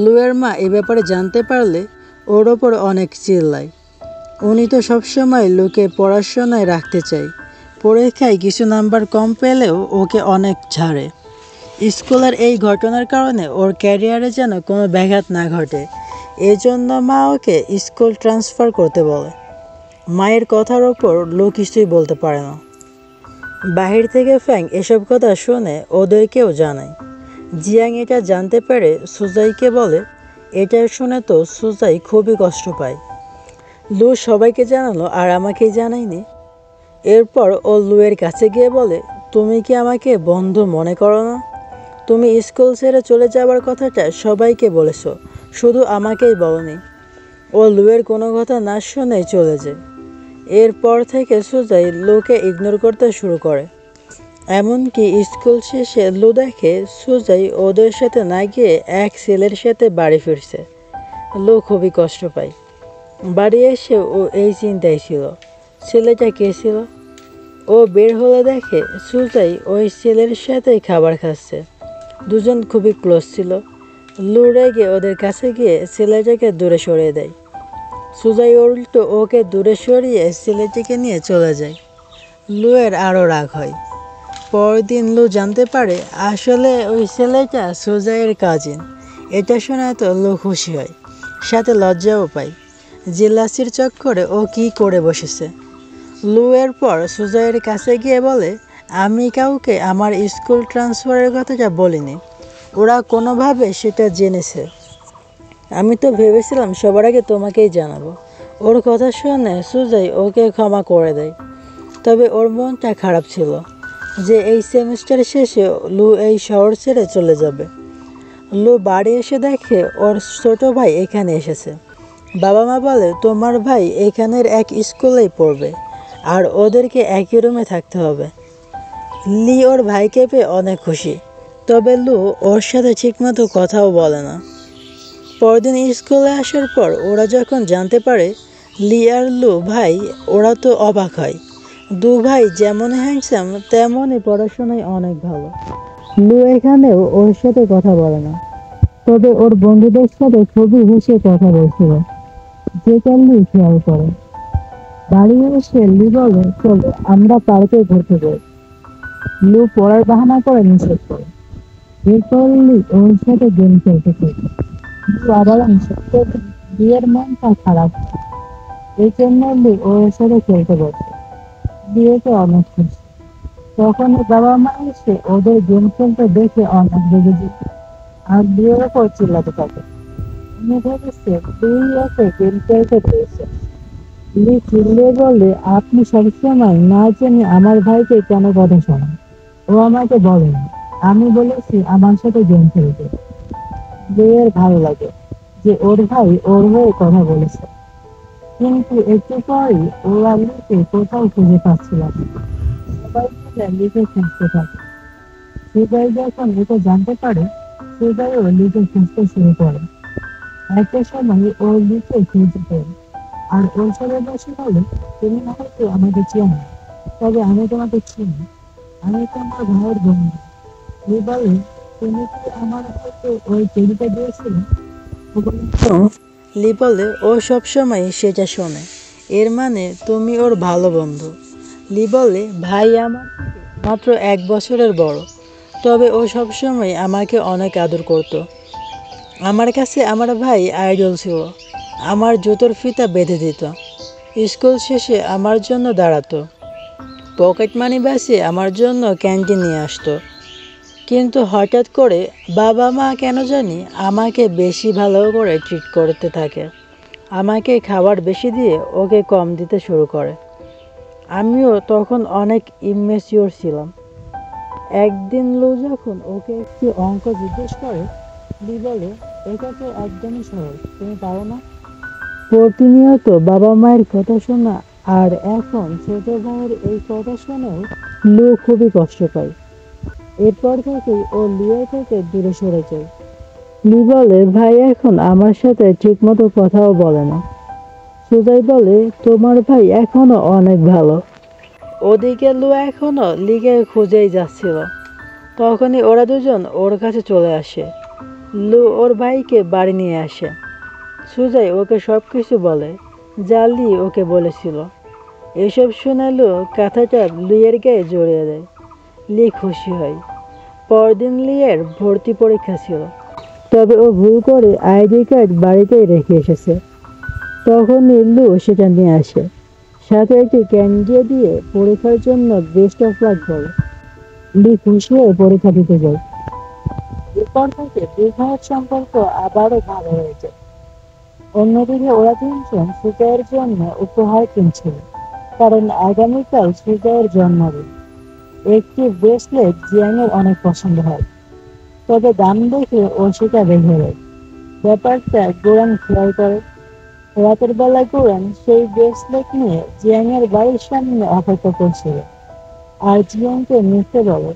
লুয়ের মা এ ব্যাপারে জানতে পারলে ওর ওপর অনেক চিল্লায়। উনি তো সবসময় লুকে পড়াশোনায় রাখতে চায়। পরীক্ষায় কিছু নাম্বার কম পেলেও ওকে অনেক ছাড়ে। স্কুলের এই ঘটনার কারণে ওর ক্যারিয়ারে যেন কোনো ব্যাঘাত না ঘটে, এজন্য মা ওকে স্কুল ট্রান্সফার করতে বলে। মায়ের কথার ওপর লু কিছুই বলতে পারে না। বাহির থেকে ফ্যাং এসব কথা শুনে ওদেরকেও জানায়। জিয়াং এটা জানতে পেরে সুজাইকে বলে, এটা শুনে তো সুজাই খুবই কষ্ট পায়। লু সবাইকে জানালো আর আমাকেই জানায়নি। এরপর ও লুয়ের কাছে গিয়ে বলে, তুমি কি আমাকে বন্ধু মনে করো না? তুমি স্কুল ছেড়ে চলে যাওয়ার কথাটা সবাইকে বলেছো, শুধু আমাকেই বলনি। ও লুয়ের কোনো কথা না শুনেই চলে যায়। এরপর থেকে সুজাই লুকে ইগনোর করতে শুরু করে। এমনকি স্কুল শেষে লু দেখে সুজাই ওদের সাথে না গিয়ে এক ছেলের সাথে বাড়ি ফিরছে। লু খুবই কষ্ট পায়। বাড়ি এসে ও এই চিন্তায় ছিল, ছেলেটা কে ছিল। ও বের হলে দেখে সুজাই ওই ছেলের সাথেই খাবার খাচ্ছে। দুজন খুবই ক্লোজ ছিল। লু রেগে ওদের কাছে গিয়ে ছেলেটাকে দূরে সরিয়ে দেয়। সুজাই উল্টো ওকে দূরে সরিয়ে ছেলেটিকে নিয়ে চলে যায়। লুয়ের আরও রাগ হয়। পরদিন লু জানতে পারে আসলে ওই ছেলেটা সুজাইয়ের কাজিন। এটা শোনা তো লু খুশি হয়, সাথে লজ্জাও পায়। জেলাসির চক্করে ও কি করে বসেছে। লু এরপর সুজাইয়ের কাছে গিয়ে বলে, আমি কাউকে আমার স্কুল ট্রান্সফারের কথাটা বলিনি, ওরা কোনোভাবে সেটা জেনেছে। আমি তো ভেবেছিলাম সবার আগে তোমাকেই জানাবো। ওর কথা শুনে সুজাই ওকে ক্ষমা করে দেয়। তবে ওর মনটা খারাপ ছিল যে এই সেমিস্টার শেষে লু এই শহর ছেড়ে চলে যাবে। লু বাড়ি এসে দেখে ওর ছোট ভাই এখানে এসেছে। বাবা মা বলে তোমার ভাই এখানের এক স্কুলেই পড়বে আর ওদেরকে একই রুমে থাকতে হবে। লি ওর ভাইকে পেয়ে অনেক খুশি, তবে লু ওর সাথে ঠিকমতো কথাও বলে না। পরদিন স্কুলে আসার পর ওরা যখন জানতে পারে লি আর লু ভাই, ওরা তো অবাক হয়। দু ভাই যেমন হ্যান্ডসাম তেমনই পড়াশোনায় অনেক ভালো। লু এখানেও ওর সাথে কথা বলে না, তবে ওর বন্ধুদের সাথে খুবই হেসে কথা বলছিল, যেটা লি খেয়াল করে। বাড়ি এসে লি বলে চলো আমরা পার্কে ঘুরতে যাই। লু পড়ার বাহানা করে নিষেধ করে। এরপর লি ওর সাথে গেম খেলতে থাকে। আবার সত্যি বিয়ের মনটা খারাপ, এই জন্য লি ওর সাথে খেলতে বসে। বিয়েতে অনেক খুশি। তখন বাবা মা এসে ওদের গেম খেলতে দেখে অনেক রেগে যেত আর বিয়ের ওপর চিল্লাতে থাকে। উনি ভেবেছে তুই ওকে গেম খেলতে পেয়েছে। লি চিল্লিয়ে বলে, আপনি সবসময় না জেনে আমার ভাইকে কেন কথা শোনান? ও আমাকে বলেনি, আমি বলেছি আমার সাথে গেম খেলতে। বিয়ের ভালো লাগে যে ওর ভাই ওর হয়ে কথা বলেছে, কিন্তু একটু পরেই ও আর লিকে কোথাও খুঁজে পাচ্ছিল না। সবাই মিলে লিকে খুঁজতে থাকে। সুজাই যখন এটা জানতে পারে, সুজাইও লিকে খুঁজতে শুরু করে। একটা সময় ও লিকে খুঁজে পেয়ে আর ওর সাথে বসে বলে, তুমি হয়তো আমাকে চেনো না, তবে আমি তোমাকে চিনি, আমি তোমার ভাইয়ের বন্ধু। লি বলে, তুমি কি আমার হয়তো ওই টেবিলটা দিয়েছিলে? ও বলে, লি বলে ও সবসময় সেটা শোনে, এর মানে তুমি ওর ভালো বন্ধু। লি বলে, ভাই আমার থেকে মাত্র 1 বছরের বড়, তবে ও সবসময় আমাকে অনেক আদর করত। আমার কাছে আমার ভাই আইডল ছিল, আমার জুতোর ফিতা বেঁধে দিত, স্কুল শেষে আমার জন্য দাঁড়াতো, পকেট মানি বাঁচিয়ে আমার জন্য ক্যান্টিন নিয়ে আসতো। কিন্তু হঠাৎ করে বাবা মা কেন জানি আমাকে বেশি ভালো করে ট্রিট করতে থাকে। আমাকে খাবার বেশি দিয়ে ওকে কম দিতে শুরু করে। আমিও তখন অনেক ইমেচিওর ছিলাম। একদিন লু যখন ওকে একটি অঙ্ক জিজ্ঞেস করে, লি বলে, এটা তো একদমই সহজ, তুমি পারো না? প্রতিনিয়ত বাবা মায়ের কথা শোনা আর এখন ছোট ভাইয়ের এই কথা শুনেও লু খুবই কষ্ট পায়। এরপর থেকেই ও লিয়া থেকে দূরে সরে যায়। লি বলে, ভাই এখন আমার সাথে ঠিকমতো কথাও বলে না। সুজাই বলে, তোমার ভাই এখনো অনেক ভালো। ওদিকে লু এখনো লিগে খুঁজেই যাচ্ছিল। তখনই ওরা দুজন ওর কাছে চলে আসে। লু ওর ভাইকে বাড়ি নিয়ে আসে। সুজাই ওকে সব কিছু বলে যা লি ওকে বলেছিল। এসব শুনে লু কাঁথাটা লুইয়ের গায়ে জড়িয়ে দেয়। লি খুশি হয়। পরদিন লিয়ের ভর্তি পরীক্ষা ছিল, তবে ও ভুল করে আইডি কার্ড বাড়িতেই রেখে এসেছে। তখন লু সেটা নিয়ে আসে, সাথে একটি ক্যান্ডি দিয়ে পরীক্ষার জন্য বেস্ট অফ লাক বলে। লি খুশি হয়ে পরীক্ষা দিতে যায়। এরপর থেকে দুই ভাইয়ের সম্পর্ক আবারও ভালো হয়ে যায়। অন্যদিকে ওরা তিনজন সুজয়ের জন্য উপহার কিনছিল, কারণ আগামীকাল সুজয়ের জন্মদিন। একটি ব্রেসলেট জিয়ানের অনেক পছন্দ হয়, তবে দাম দেখে ও সেটা রেখে দেয়। ব্যাপারটা গোরান খেয়াল করে। রাতের বেলা গোরান সেই ব্রেসলেট নিয়ে জিয়াংয়ের বাড়ির সামনে অপেক্ষা করছিল আর জিয়াংকে নিতে বলে,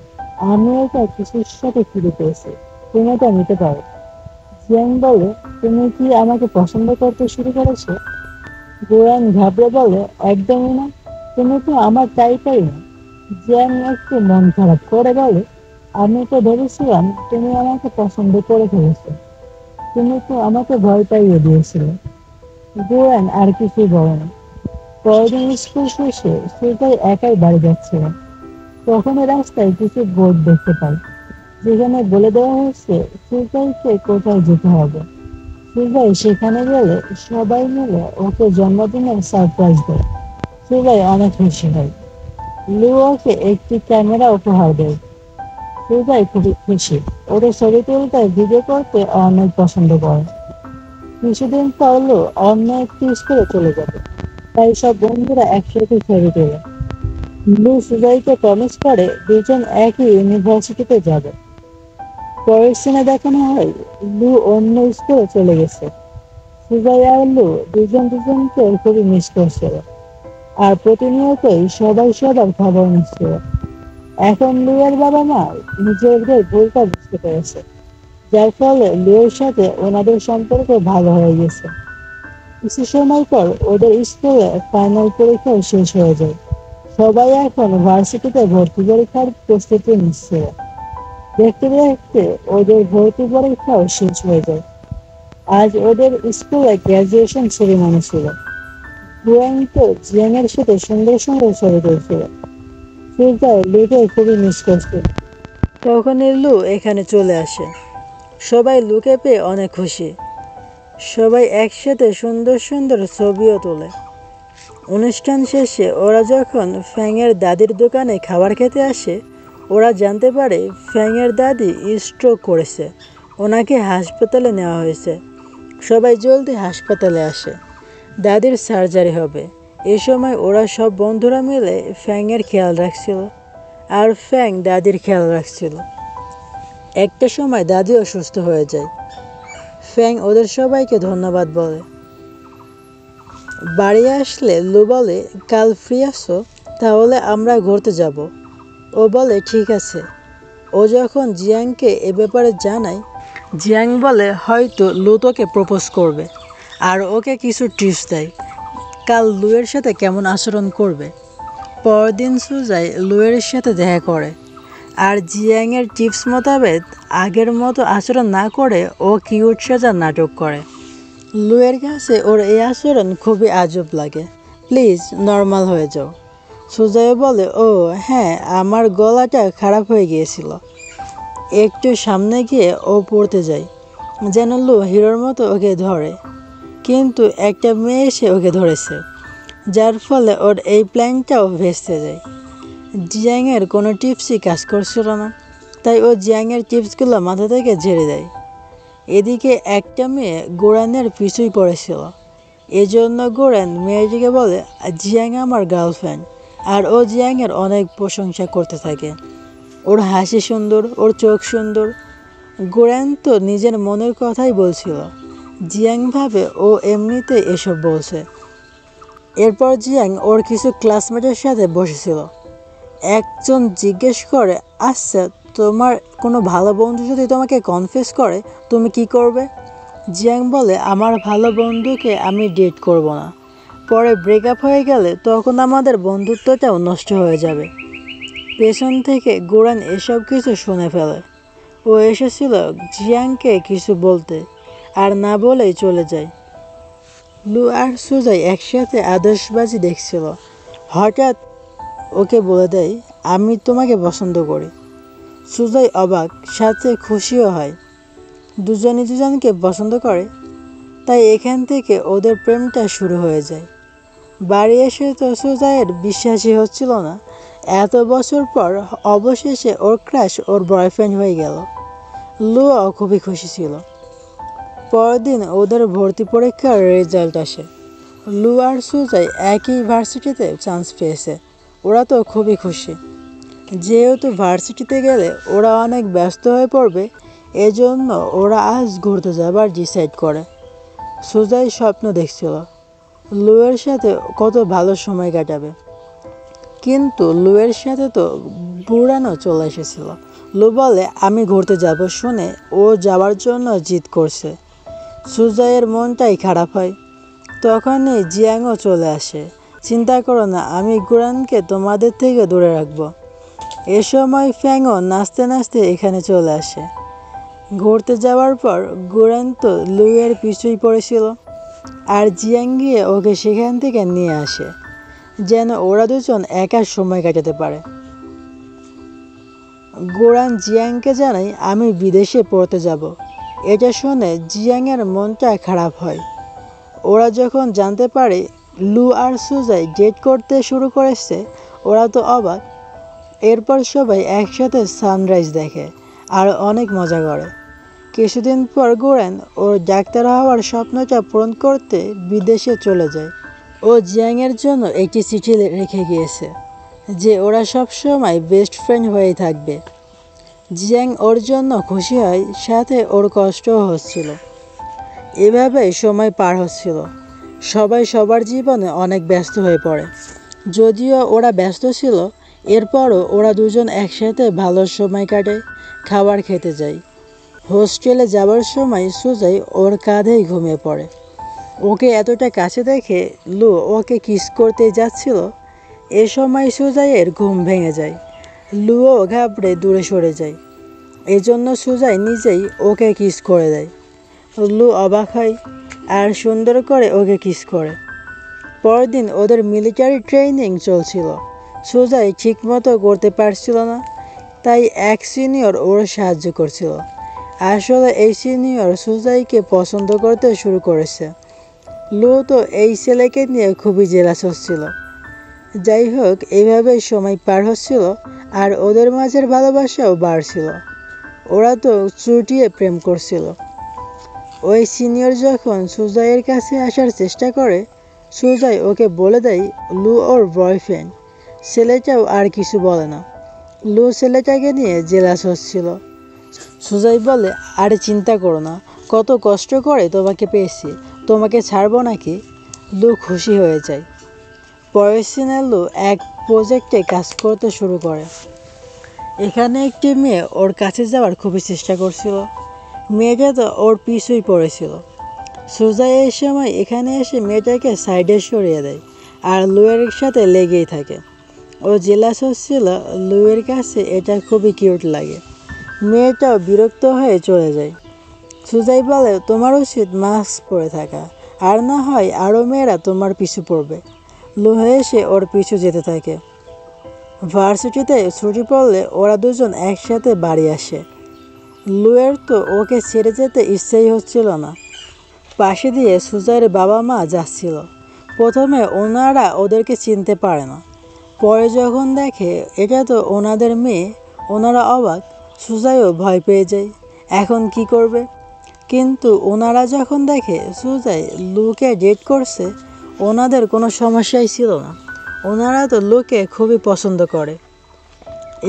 আমি এটা কিছুর সাথে ফিরে পেয়েছি, তুমি এটা নিতে পারো। জিয়াং বলে, তুমি কি আমাকে পছন্দ করতে শুরু করেছো? গোরান ঘাবড়ে বলে, একদমই না, তুমি তো আমার টাইপের না। জিয়াং একটু মন খারাপ করে বলে, আমি তো ভেবেছিলাম তুমি আমাকে পছন্দ করে ফেলেছো, তুমি তো আমাকে ভয় পাইয়ে দিয়েছিলে। গোরান আর কিছু বলে না। পরদিন স্কুল শেষে সুজাই একাই বাড়ি যাচ্ছিল। তখনই রাস্তায় কিছু বোর্ড দেখতে পাই, যেখানে বলে দেওয়া হয়েছে সুজাইকে কোথায় যেতে হবে। সুজাই সেখানে গেলে সবাই মিলে ওকে জন্মদিনের সারপ্রাইজ দেয়। সুজাই অনেক খুশি হয়। লু ওকে একটি ক্যামেরা উপহার দেয়। সুজাই খুবই খুশি। ওদের ছবি তুলতে ভিডিও করতে অনেক পছন্দ করে। কিছুদিন পর লু অন্য একটি স্কুলে চলে যাবে, তাই সব বন্ধুরা একসাথে ছবি তোলে। লু সুজাইকে প্রমিস করে দুজন একই ইউনিভার্সিটিতে যাবে। পরের সিনে দেখানো হয় লু অন্য স্কুলে চলে গেছে। সুজাই আর লু দুজন দুজনকে খুবই মিস করছিল আর প্রতিনিয়তই সবাই সবার খবর নিচ্ছিল। এখন লু এর বাবা মা নিজেদের ভুলটা বুঝতে পেরেছে, যার ফলে লু এর সাথে ওনাদের সম্পর্ক ভালো হয়ে গেছে। কিছু সময় পর ওদের স্কুলে ফাইনাল পরীক্ষাও শেষ হয়ে যায়। সবাই এখন ভার্সিটিতে ভর্তি পরীক্ষার প্রস্তুতি নিচ্ছে। দেখতে দেখতে ওদের ভর্তি পরীক্ষাও শেষ হয়ে যায়। আজ ওদের স্কুলে গ্রাজুয়েশন সেরিমনি ছিল। গুয়াং তো জিয়াং এর সাথে সুন্দর সুন্দর ছবি তুলছিল। সুজাই লুকে খুবই মিস করছিল। তখনই লু এখানে চলে আসে। সবাই লুকে পেয়ে অনেক খুশি। সবাই একসাথে সুন্দর সুন্দর ছবিও তোলে। অনুষ্ঠান শেষে ওরা যখন ফ্যাংয়ের দাদির দোকানে খাবার খেতে আসে, ওরা জানতে পারে ফ্যাংয়ের দাদি স্ট্রোক করেছে, ওনাকে হাসপাতালে নেওয়া হয়েছে। সবাই জলদি হাসপাতালে আসে, দাদির সার্জারি হবে। এই সময় ওরা সব বন্ধুরা মিলে ফ্যাংয়ের খেয়াল রাখছিল আর ফ্যাং দাদির খেয়াল রাখছিল। একটা সময় দাদি অসুস্থ হয়ে যায়। ফ্যাং ওদের সবাইকে ধন্যবাদ বলে। বাড়ি আসলে লু বলে, কাল ফ্রি আছো? তাহলে আমরা ঘুরতে যাব। ও বলে, ঠিক আছে। ও যখন জিয়াংকে এ ব্যাপারে জানায়, জিয়াং বলে হয়তো লু তোকে প্রপোজ করবে আর ওকে কিছু টিপস দেয় কাল লুয়ের সাথে কেমন আচরণ করবে। পরদিন সুজাই লুয়ের সাথে দেখা করে আর জিয়াংয়ের টিপস মোতাবেক আগের মতো আচরণ না করে ও কিউট সাজার নাটক করে। লুয়ের কাছে ওর এই আচরণ খুবই আজব লাগে। প্লিজ নর্মাল হয়ে যাও। সুজাইও বলে, ও হ্যাঁ, আমার গলাটা খারাপ হয়ে গিয়েছিল। একটু সামনে গিয়ে ও পড়তে যায়, যেন লু হিরোর মতো ওকে ধরে। কিন্তু একটা মেয়ে এসে ওকে ধরেছে, যার ফলে ওর এই প্ল্যানটাও ভেস্তে যায়। জিয়াংয়ের কোনো টিপসই কাজ করছিল না, তাই ও জিয়াংয়ের টিপসগুলো মাথা থেকে ঝেড়ে দেয়। এদিকে একটা মেয়ে গোরানের পিছুই পড়েছিল। এজন্য গোরান মেয়েটিকে বলে, জিয়াং আমার গার্লফ্রেন্ড, আর ও জিয়াংয়ের অনেক প্রশংসা করতে থাকে। ওর হাসি সুন্দর, ওর চোখ সুন্দর। গোরান তো নিজের মনের কথাই বলছিল। জিয়াং ভাবে ও এমনিতেই এসব বলছে। এরপর জিয়াং ওর কিছু ক্লাসমেটের সাথে বসেছিল। একজন জিজ্ঞেস করে, আচ্ছা, তোমার কোনো ভালো বন্ধু যদি তোমাকে কনফেস করে তুমি কি করবে? জিয়াং বলে, আমার ভালো বন্ধুকে আমি ডেট করব না। পরে ব্রেকআপ হয়ে গেলে তখন আমাদের বন্ধুত্বটাও নষ্ট হয়ে যাবে। পেছন থেকে গোরান এসব কিছু শুনে ফেলে। ও এসেছিল জিয়াংকে কিছু বলতে, আর না বলেই চলে যায়। লু আর সুজাই একসাথে আতশবাজি দেখছিল। হঠাৎ ওকে বলে দেয়, আমি তোমাকে পছন্দ করি। সুজাই অবাক, সাথে খুশিও হয়। দুজনই দুজনকে পছন্দ করে, তাই এখান থেকে ওদের প্রেমটা শুরু হয়ে যায়। বাড়ি এসে তো সুজাইয়ের বিশ্বাসই হচ্ছিল না, এত বছর পর অবশেষে ওর ক্রাশ ওর বয়ফ্রেন্ড হয়ে গেল। লুও খুবই খুশি ছিল। পরদিন ওদের ভর্তি পরীক্ষার রেজাল্ট আসে। লু আর সুজাই একই ভার্সিটিতে চান্স পেয়েছে। ওরা তো খুবই খুশি। যেহেতু ভার্সিটিতে গেলে ওরা অনেক ব্যস্ত হয়ে পড়বে, এজন্য ওরা আজ ঘুরতে যাবার ডিসাইড করে। সুজাই স্বপ্ন দেখছিল লুয়ের সাথে কত ভালো সময় কাটাবে, কিন্তু লুয়ের সাথে তো বুড়ানো চলে এসেছিল। লু বলে আমি ঘুরতে যাব শুনে ও যাওয়ার জন্য জিদ করছে। সুজাইয়ের মনটাই খারাপ হয়। তখনই জিয়াংও চলে আসে। চিন্তা করো না, আমি গুরানকে তোমাদের থেকে দূরে রাখবো। এ সময় ফ্যাংও নাচতে নাচতে এখানে চলে আসে। ঘুরতে যাওয়ার পর গুরান তো লুয়ের পিছুই পড়েছিল, আর জিয়াং গিয়ে ওকে সেখান থেকে নিয়ে আসে যেন ওরা দুজন একা সময় কাটাতে পারে। গুরান জিয়াংকে জানায় আমি বিদেশে পড়তে যাব। এটা শুনে জিয়াংয়ের মনটা খারাপ হয়। ওরা যখন জানতে পারে লু আর সুজাই ডেট করতে শুরু করেছে, ওরা তো অবাক। এরপর সবাই একসাথে সানরাইজ দেখে আর অনেক মজা করে। কিছুদিন পর গুরান ওর ডাক্তার হওয়ার স্বপ্নটা পূরণ করতে বিদেশে চলে যায়। ও জিয়াংয়ের জন্য একটি চিঠি রেখে গিয়েছে যে ওরা সবসময় বেস্ট ফ্রেন্ড হয়েই থাকবে। জিয়াং ওর জন্য খুশি হয়, সাথে ওর কষ্টও হচ্ছিল। এভাবেই সময় পার হচ্ছিল। সবাই সবার জীবনে অনেক ব্যস্ত হয়ে পড়ে। যদিও ওরা ব্যস্ত ছিল, এরপরও ওরা দুজন একসাথে ভালো সময় কাটে, খাবার খেতে যায়। হোস্টেলে যাওয়ার সময় সুজাই ওর কাঁধেই ঘুমিয়ে পড়ে। ওকে এতটা কাছে দেখে লু ওকে কিস করতে যাচ্ছিল। এ সময় সুজাইয়ের ঘুম ভেঙে যায়। লুও ঘাবড়ে দূরে সরে যায়। এজন্য সুজাই নিজেই ওকে কিস করে দেয়। লু অবাক হয় আর সুন্দর করে ওকে কিস করে। পরদিন ওদের মিলিটারি ট্রেনিং চলছিল। সুজাই ঠিকমতো করতে পারছিল না, তাই এক সিনিয়র ওর সাহায্য করছিল। আসলে এই সিনিয়র সুজাইকে পছন্দ করতে শুরু করেছে। লু তো এই ছেলেকে নিয়ে খুবই জেলাস হচ্ছিল। যাই হোক, এইভাবেই সময় পার হচ্ছিল আর ওদের মাঝের ভালোবাসাও বাড়ছিল। ওরা তো চুটিয়ে প্রেম করছিল। ওই সিনিয়র যখন সুজাইয়ের কাছে আসার চেষ্টা করে, সুজাই ওকে বলে দেয় লু ওর বয়ফ্রেন্ড। ছেলেটাও আর কিছু বলে না। লু ছেলেটাকে নিয়ে জেলাস হচ্ছিল। সুজাই বলে আরে চিন্তা করো না, কত কষ্ট করে তোমাকে পেয়েছি, তোমাকে ছাড়বো নাকি। লু খুশি হয়ে যায়। পরের সিনে লু এক প্রজেক্টে কাজ করতে শুরু করে। এখানে একটি মেয়ে ওর কাছে যাওয়ার খুবই চেষ্টা করছিল। মেয়েটা তো ওর পিছুই পড়েছিল। সুজাই এই সময় এখানে এসে মেয়েটাকে সাইডে সরিয়ে দেয় আর লুয়ের সাথে লেগেই থাকে। ও জেলাস হচ্ছিল। লুয়ের কাছে এটা খুবই কিউট লাগে। মেয়েটাও বিরক্ত হয়ে চলে যায়। সুজাই বলে তোমার উচিত মাস্ক পরে থাকা, আর না হয় আরও মেয়েরা তোমার পিছু পড়বে। লু এসে ওর পিছু যেতে থাকে। ভার্সিটিতে ছুটি পড়লে ওরা দুজন একসাথে বাড়ি আসে। লুয়ের তো ওকে ছেড়ে যেতে ইচ্ছেই হচ্ছিল না। পাশে দিয়ে সুজাইয়ের বাবা মা যাচ্ছিল। প্রথমে ওনারা ওদেরকে চিনতে পারে না, পরে যখন দেখে এটা তো ওনাদের মেয়ে, ওনারা অবাক। সুজাইও ভয় পেয়ে যায়, এখন কি করবে। কিন্তু ওনারা যখন দেখে সুজাই লুকে ডেট করছে, ওনাদের কোনো সমস্যাই ছিল না। ওনারা তো লুকে খুবই পছন্দ করে।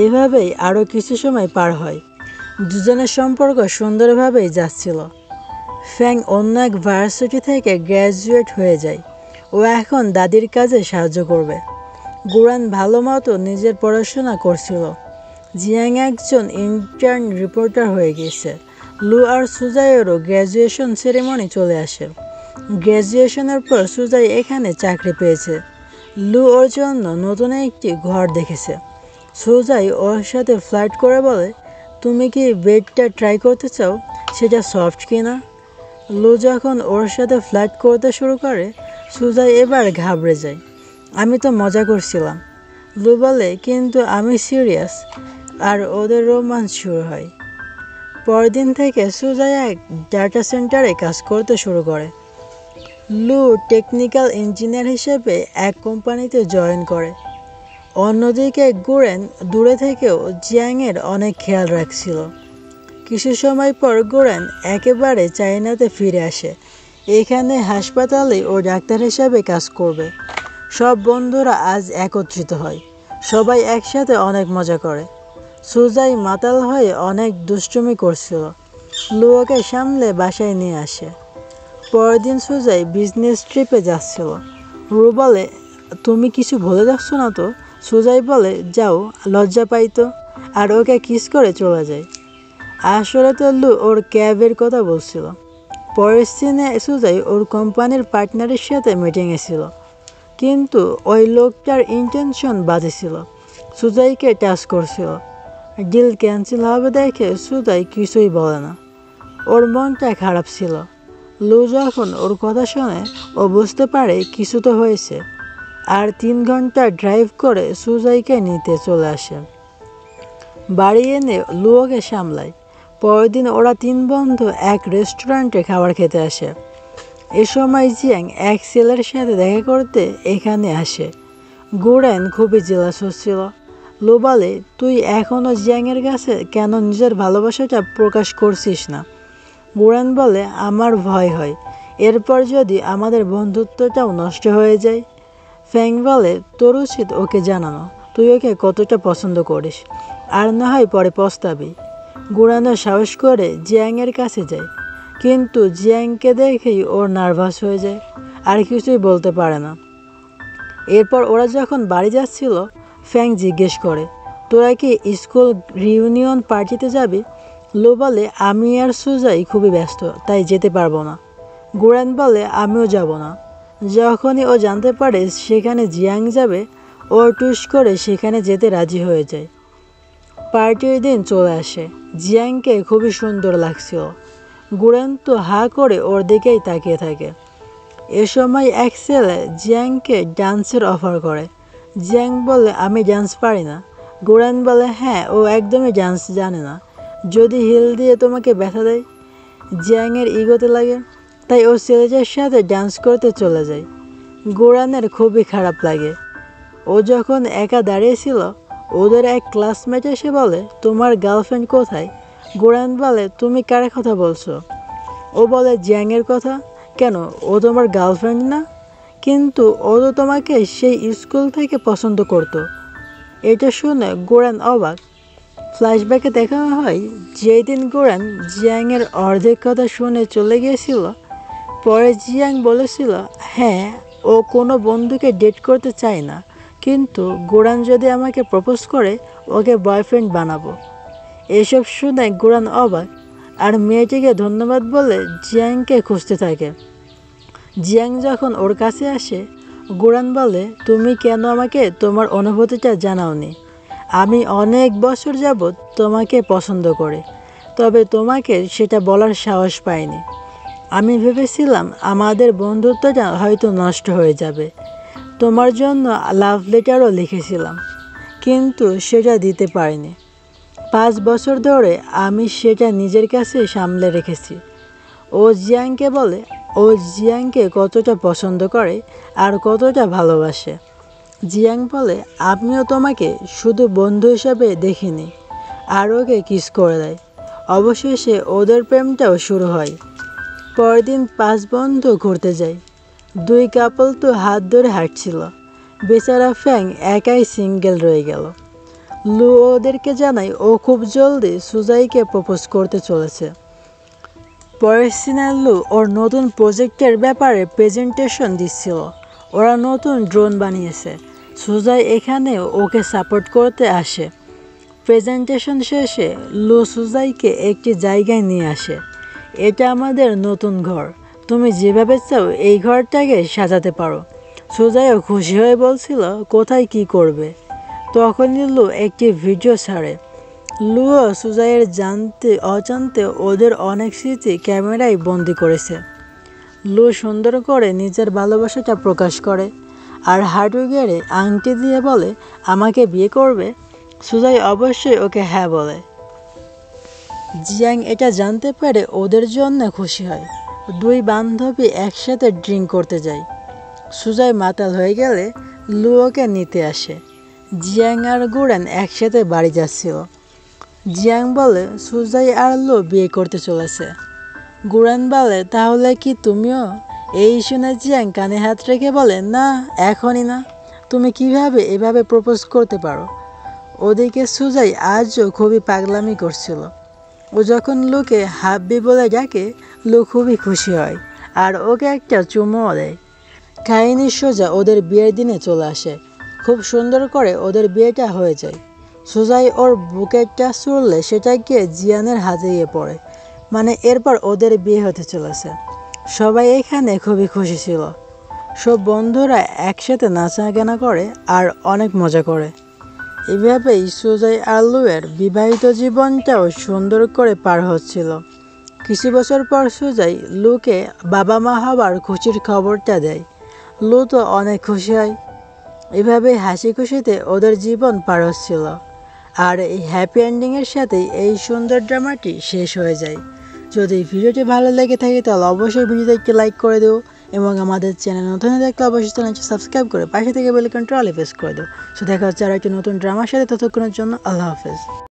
এভাবেই আরও কিছু সময় পার হয়। দুজনের সম্পর্ক সুন্দরভাবেই যাচ্ছিল। ফ্যাং অন্য এক ভার্সিটি থেকে গ্র্যাজুয়েট হয়ে যায়। ও এখন দাদির কাজে সাহায্য করবে। গুরান ভালো মতো নিজের পড়াশোনা করছিল। জিয়াং একজন ইন্টার্ন রিপোর্টার হয়ে গেছে। লু আর সুজাইয়েরও গ্র্যাজুয়েশন সেরেমনি চলে আসে। গ্র্যাজুয়েশনের পর সুজাই এখানে চাকরি পেয়েছে। লু ওর জন্য নতুন একটি ঘর দেখেছে। সুজাই ওর সাথে ফ্লার্ট করে বলে তুমি কি বেডটা ট্রাই করতে চাও, সেটা সফট কিনা। লু যখন ওর সাথে ফ্লার্ট করতে শুরু করে, সুজাই এবার ঘাবড়ে যায়। আমি তো মজা করছিলাম। লু বলে কিন্তু আমি সিরিয়াস। আর ওদের রোমান্স শুরু হয়। পরদিন থেকে সুজাই এক ডাটা সেন্টারে কাজ করতে শুরু করে। লু টেকনিক্যাল ইঞ্জিনিয়ার হিসেবে এক কোম্পানিতে জয়েন করে। অন্যদিকে গুরেন দূরে থেকেও জিয়াংয়ের অনেক খেয়াল রাখছিল। কিছু সময় পর গুরেন একেবারে চায়নাতে ফিরে আসে। এখানে হাসপাতালে ও ডাক্তার হিসেবে কাজ করবে। সব বন্ধুরা আজ একত্রিত হয়। সবাই একসাথে অনেক মজা করে। সুজাই মাতাল হয়ে অনেক দুষ্টুমি করছিল। লু ওকে সামলে বাসায় নিয়ে আসে। পরের দিন সুজাই বিজনেস ট্রিপে যাচ্ছিল। রু বলে, তুমি কিছু ভুলে যাচ্ছ না তো? সুজাই বলে, যাও, লজ্জা পাইতো, আর ওকে কিস করে চলে যায়। আসলে তো লু ওর ক্যাবের কথা বলছিল। পরের সিনে সুজাই ওর কোম্পানির পার্টনারের সাথে মিটিংয়ে ছিল, কিন্তু ওই লোকটার ইন্টেনশন বাজে ছিল, সুজাইকে টাচ করছিল। ডিল ক্যান্সেল হবে দেখে সুজাই কিছুই বলে না, ওর মনটা খারাপ ছিল। লু যখন ওর কথা শোনে ও বুঝতে পারে কিছু তো হয়েছে, আর 3 ঘন্টা ড্রাইভ করে সুজাইকে নিতে চলে আসে। বাড়ি এনে লু ওকে সামলায়। পরের দিন ওরা 3 বন্ধু এক রেস্টুরেন্টে খাবার খেতে আসে। এ সময় জিয়াং এক ছেলের সাথে দেখা করতে এখানে আসে। গুরেন খুবই জেলাস হচ্ছিল। লু বলে, তুই এখনও জিয়াংয়ের কাছে কেন নিজের ভালোবাসাটা প্রকাশ করছিস না? গুরেন বলে, আমার ভয় হয় এরপর যদি আমাদের বন্ধুত্বটাও নষ্ট হয়ে যায়। ফ্যাং বলে, তোর উচিত ওকে জানানো তুই ওকে কতটা পছন্দ করিস, আর না হয় পরে পস্তাবি। গুরানও সাহস করে জিয়াংয়ের কাছে যায়, কিন্তু জিয়াংকে দেখেই ওর নার্ভাস হয়ে যায়, আর কিছুই বলতে পারে না। এরপর ওরা যখন বাড়ি যাচ্ছিল, ফ্যাং জিজ্ঞেস করে, তোরা কি স্কুল রিউনিয়ন পার্টিতে যাবি? লু বলে, আমি আর সুজাই খুবই ব্যস্ত, তাই যেতে পারবো না। গুরান বলে, আমিও যাব না। যখনই ও জানতে পারে সেখানে জিয়াং যাবে, ও টুস করে সেখানে যেতে রাজি হয়ে যায়। পার্টির দিন চলে আসে। জিয়াংকে খুবই সুন্দর লাগছিল। গুরেন তো হা করে ওর দিকেই তাকিয়ে থাকে। এ সময় এক ছেলে জিয়াংকে ডান্সের অফার করে। জিয়াং বলে, আমি ডান্স পারি না। গুরেন বলে, হ্যাঁ, ও একদমই ডান্স জানে না, যদি হিল দিয়ে তোমাকে ব্যথা দেয়। জিয়াংয়ের ইগোতে লাগে, তাই ও ছেলেটার সাথে ডান্স করতে চলে যায়। গুরানের খুবই খারাপ লাগে। ও যখন একা দাঁড়িয়েছিল, ওদের এক ক্লাসমেট এসে বলে, তোমার গার্লফ্রেন্ড কোথায়? গুরান বলে, তুমি কার কথা বলছো? ও বলে, জিয়াংয়ের কথা। কেন, ও তোমার গার্লফ্রেন্ড না? কিন্তু ও তো তোমাকে সেই স্কুল থেকে পছন্দ করতো। এটা শুনে গুরান অবাক। ফ্ল্যাশব্যাকে দেখানো হয় যেই দিন গুরান জিয়াংয়ের অর্ধেক কথা শুনে চলে গিয়েছিল। পরে জিয়াং বলেছিল, হ্যাঁ, ও কোনো বন্ধুকে ডেট করতে চায় না, কিন্তু গুরান যদি আমাকে প্রপোজ করে ওকে বয়ফ্রেন্ড বানাবো। এসব শুনে গুরান অবাক, আর মেয়েটিকে ধন্যবাদ বলে জিয়াংকে খুঁজতে থাকে। জিয়াং যখন ওর কাছে আসে, গুরান বলে, তুমি কেন আমাকে তোমার অনুভূতিটা জানাওনি? আমি অনেক বছর যাবৎ তোমাকে পছন্দ করি, তবে তোমাকে সেটা বলার সাহস পাইনি। আমি ভেবেছিলাম আমাদের বন্ধুত্বটা হয়তো নষ্ট হয়ে যাবে। তোমার জন্য লাভ লেটারও লিখেছিলাম, কিন্তু সেটা দিতে পারিনি। 5 বছর ধরে আমি সেটা নিজের কাছে সামলে রেখেছি। ও জিয়াংকে বলে ও জিয়াংকে কতটা পছন্দ করে আর কতটা ভালোবাসে। জিয়াং বলে, আমিও তোমাকে শুধু বন্ধু হিসাবে দেখিনি, আর ওকে কিস করে দেয়। অবশেষে ওদের প্রেমটাও শুরু হয়। পরের দিন 5 বন্ধু ঘুরতে যায়। 2 কাপল তো হাত ধরে হাঁটছিল। বেচারা ফ্যাং একাই সিঙ্গেল রয়ে গেল। লু ওদেরকে জানায় ও খুব জলদি সুজাইকে প্রপোজ করতে চলেছে। পরের সিনে লু ওর নতুন প্রজেক্টের ব্যাপারে প্রেজেন্টেশন দিচ্ছিল। ওরা নতুন ড্রোন বানিয়েছে। সুজাই এখানে ওকে সাপোর্ট করতে আসে। প্রেজেন্টেশন শেষে লু সুজাইকে একটি জায়গায় নিয়ে আসে। এটা আমাদের নতুন ঘর, তুমি যেভাবে চাও এই ঘরটাকে সাজাতে পারো। সুজাইও খুশি হয়ে বলছিল কোথায় কি করবে। তখনই লু একটি ভিডিও ছাড়ে। লুও সুজাইয়ের অজান্তে ওদের অনেক স্মৃতি ক্যামেরায় বন্দি করেছে। লু সুন্দর করে নিজের ভালোবাসাটা প্রকাশ করে, আর হাঁটু গেড়ে আংটি দিয়ে বলে, আমাকে বিয়ে করবে? সুজাই অবশ্যই ওকে হ্যাঁ বলে। জিয়াং এটা জানতে পেরে ওদের জন্য খুশি হয়। 2 বান্ধবী একসাথে ড্রিঙ্ক করতে যায়। সুজাই মাতাল হয়ে গেলে লু ওকে নিতে আসে। জিয়াং আর গুরেন একসাথে বাড়ি যাচ্ছিল। জিয়াং বলে, সুজাই আর লু বিয়ে করতে চলেছে। গুরেন বলে, তাহলে কি তুমিও? এই শুনে জিয়াং কানে হাত রেখে বলে, না, এখনই না। তুমি কিভাবে এভাবে প্রপোজ করতে পারো? ওদিকে সুজাই আজও খুবই পাগলামি করছিল। ও যখন লুকে হাব্বি বলে ডাকে, লু খুবই খুশি হয় আর ওকে একটা চুমুও দেয়। কাহিনীর সোজা ওদের বিয়ের দিনে চলে আসে। খুব সুন্দর করে ওদের বিয়েটা হয়ে যায়। সুজাই ওর বুকেটটা ছুড়লে সেটা গিয়ে জিয়ানের হাতে গিয়ে পড়ে। মানে এরপর ওদের বিয়ে হতে চলেছে। সবাই এখানে খুবই খুশি ছিল। সব বন্ধুরা একসাথে নাচাগানা করে আর অনেক মজা করে। এভাবেই সুজাই আর লুয়ের বিবাহিত জীবনটাও সুন্দর করে পার হচ্ছিল। কিছু বছর পর সুজাই লুকে বাবা মা হবার খুশির খবরটা দেয়। লু তো অনেক খুশি হয়। এভাবেই হাসি খুশিতে ওদের জীবন পার হচ্ছিল। আর এই হ্যাপি এন্ডিংয়ের সাথেই এই সুন্দর ড্রামাটি শেষ হয়ে যায়। যদি ভিডিওটি ভালো লেগে থাকে তাহলে অবশ্যই ভিডিওতে একটি লাইক করে দেও এবং আমাদের চ্যানেল নতুন দেখলে অবশ্যই চ্যানেলটি সাবস্ক্রাইব করে পাশে থেকে বেল আইকনটি অলে প্রেস করে দেও। সো দেখা হচ্ছে আর একটি নতুন ড্রামার সাথে, ততক্ষণের জন্য আল্লাহ হাফেজ।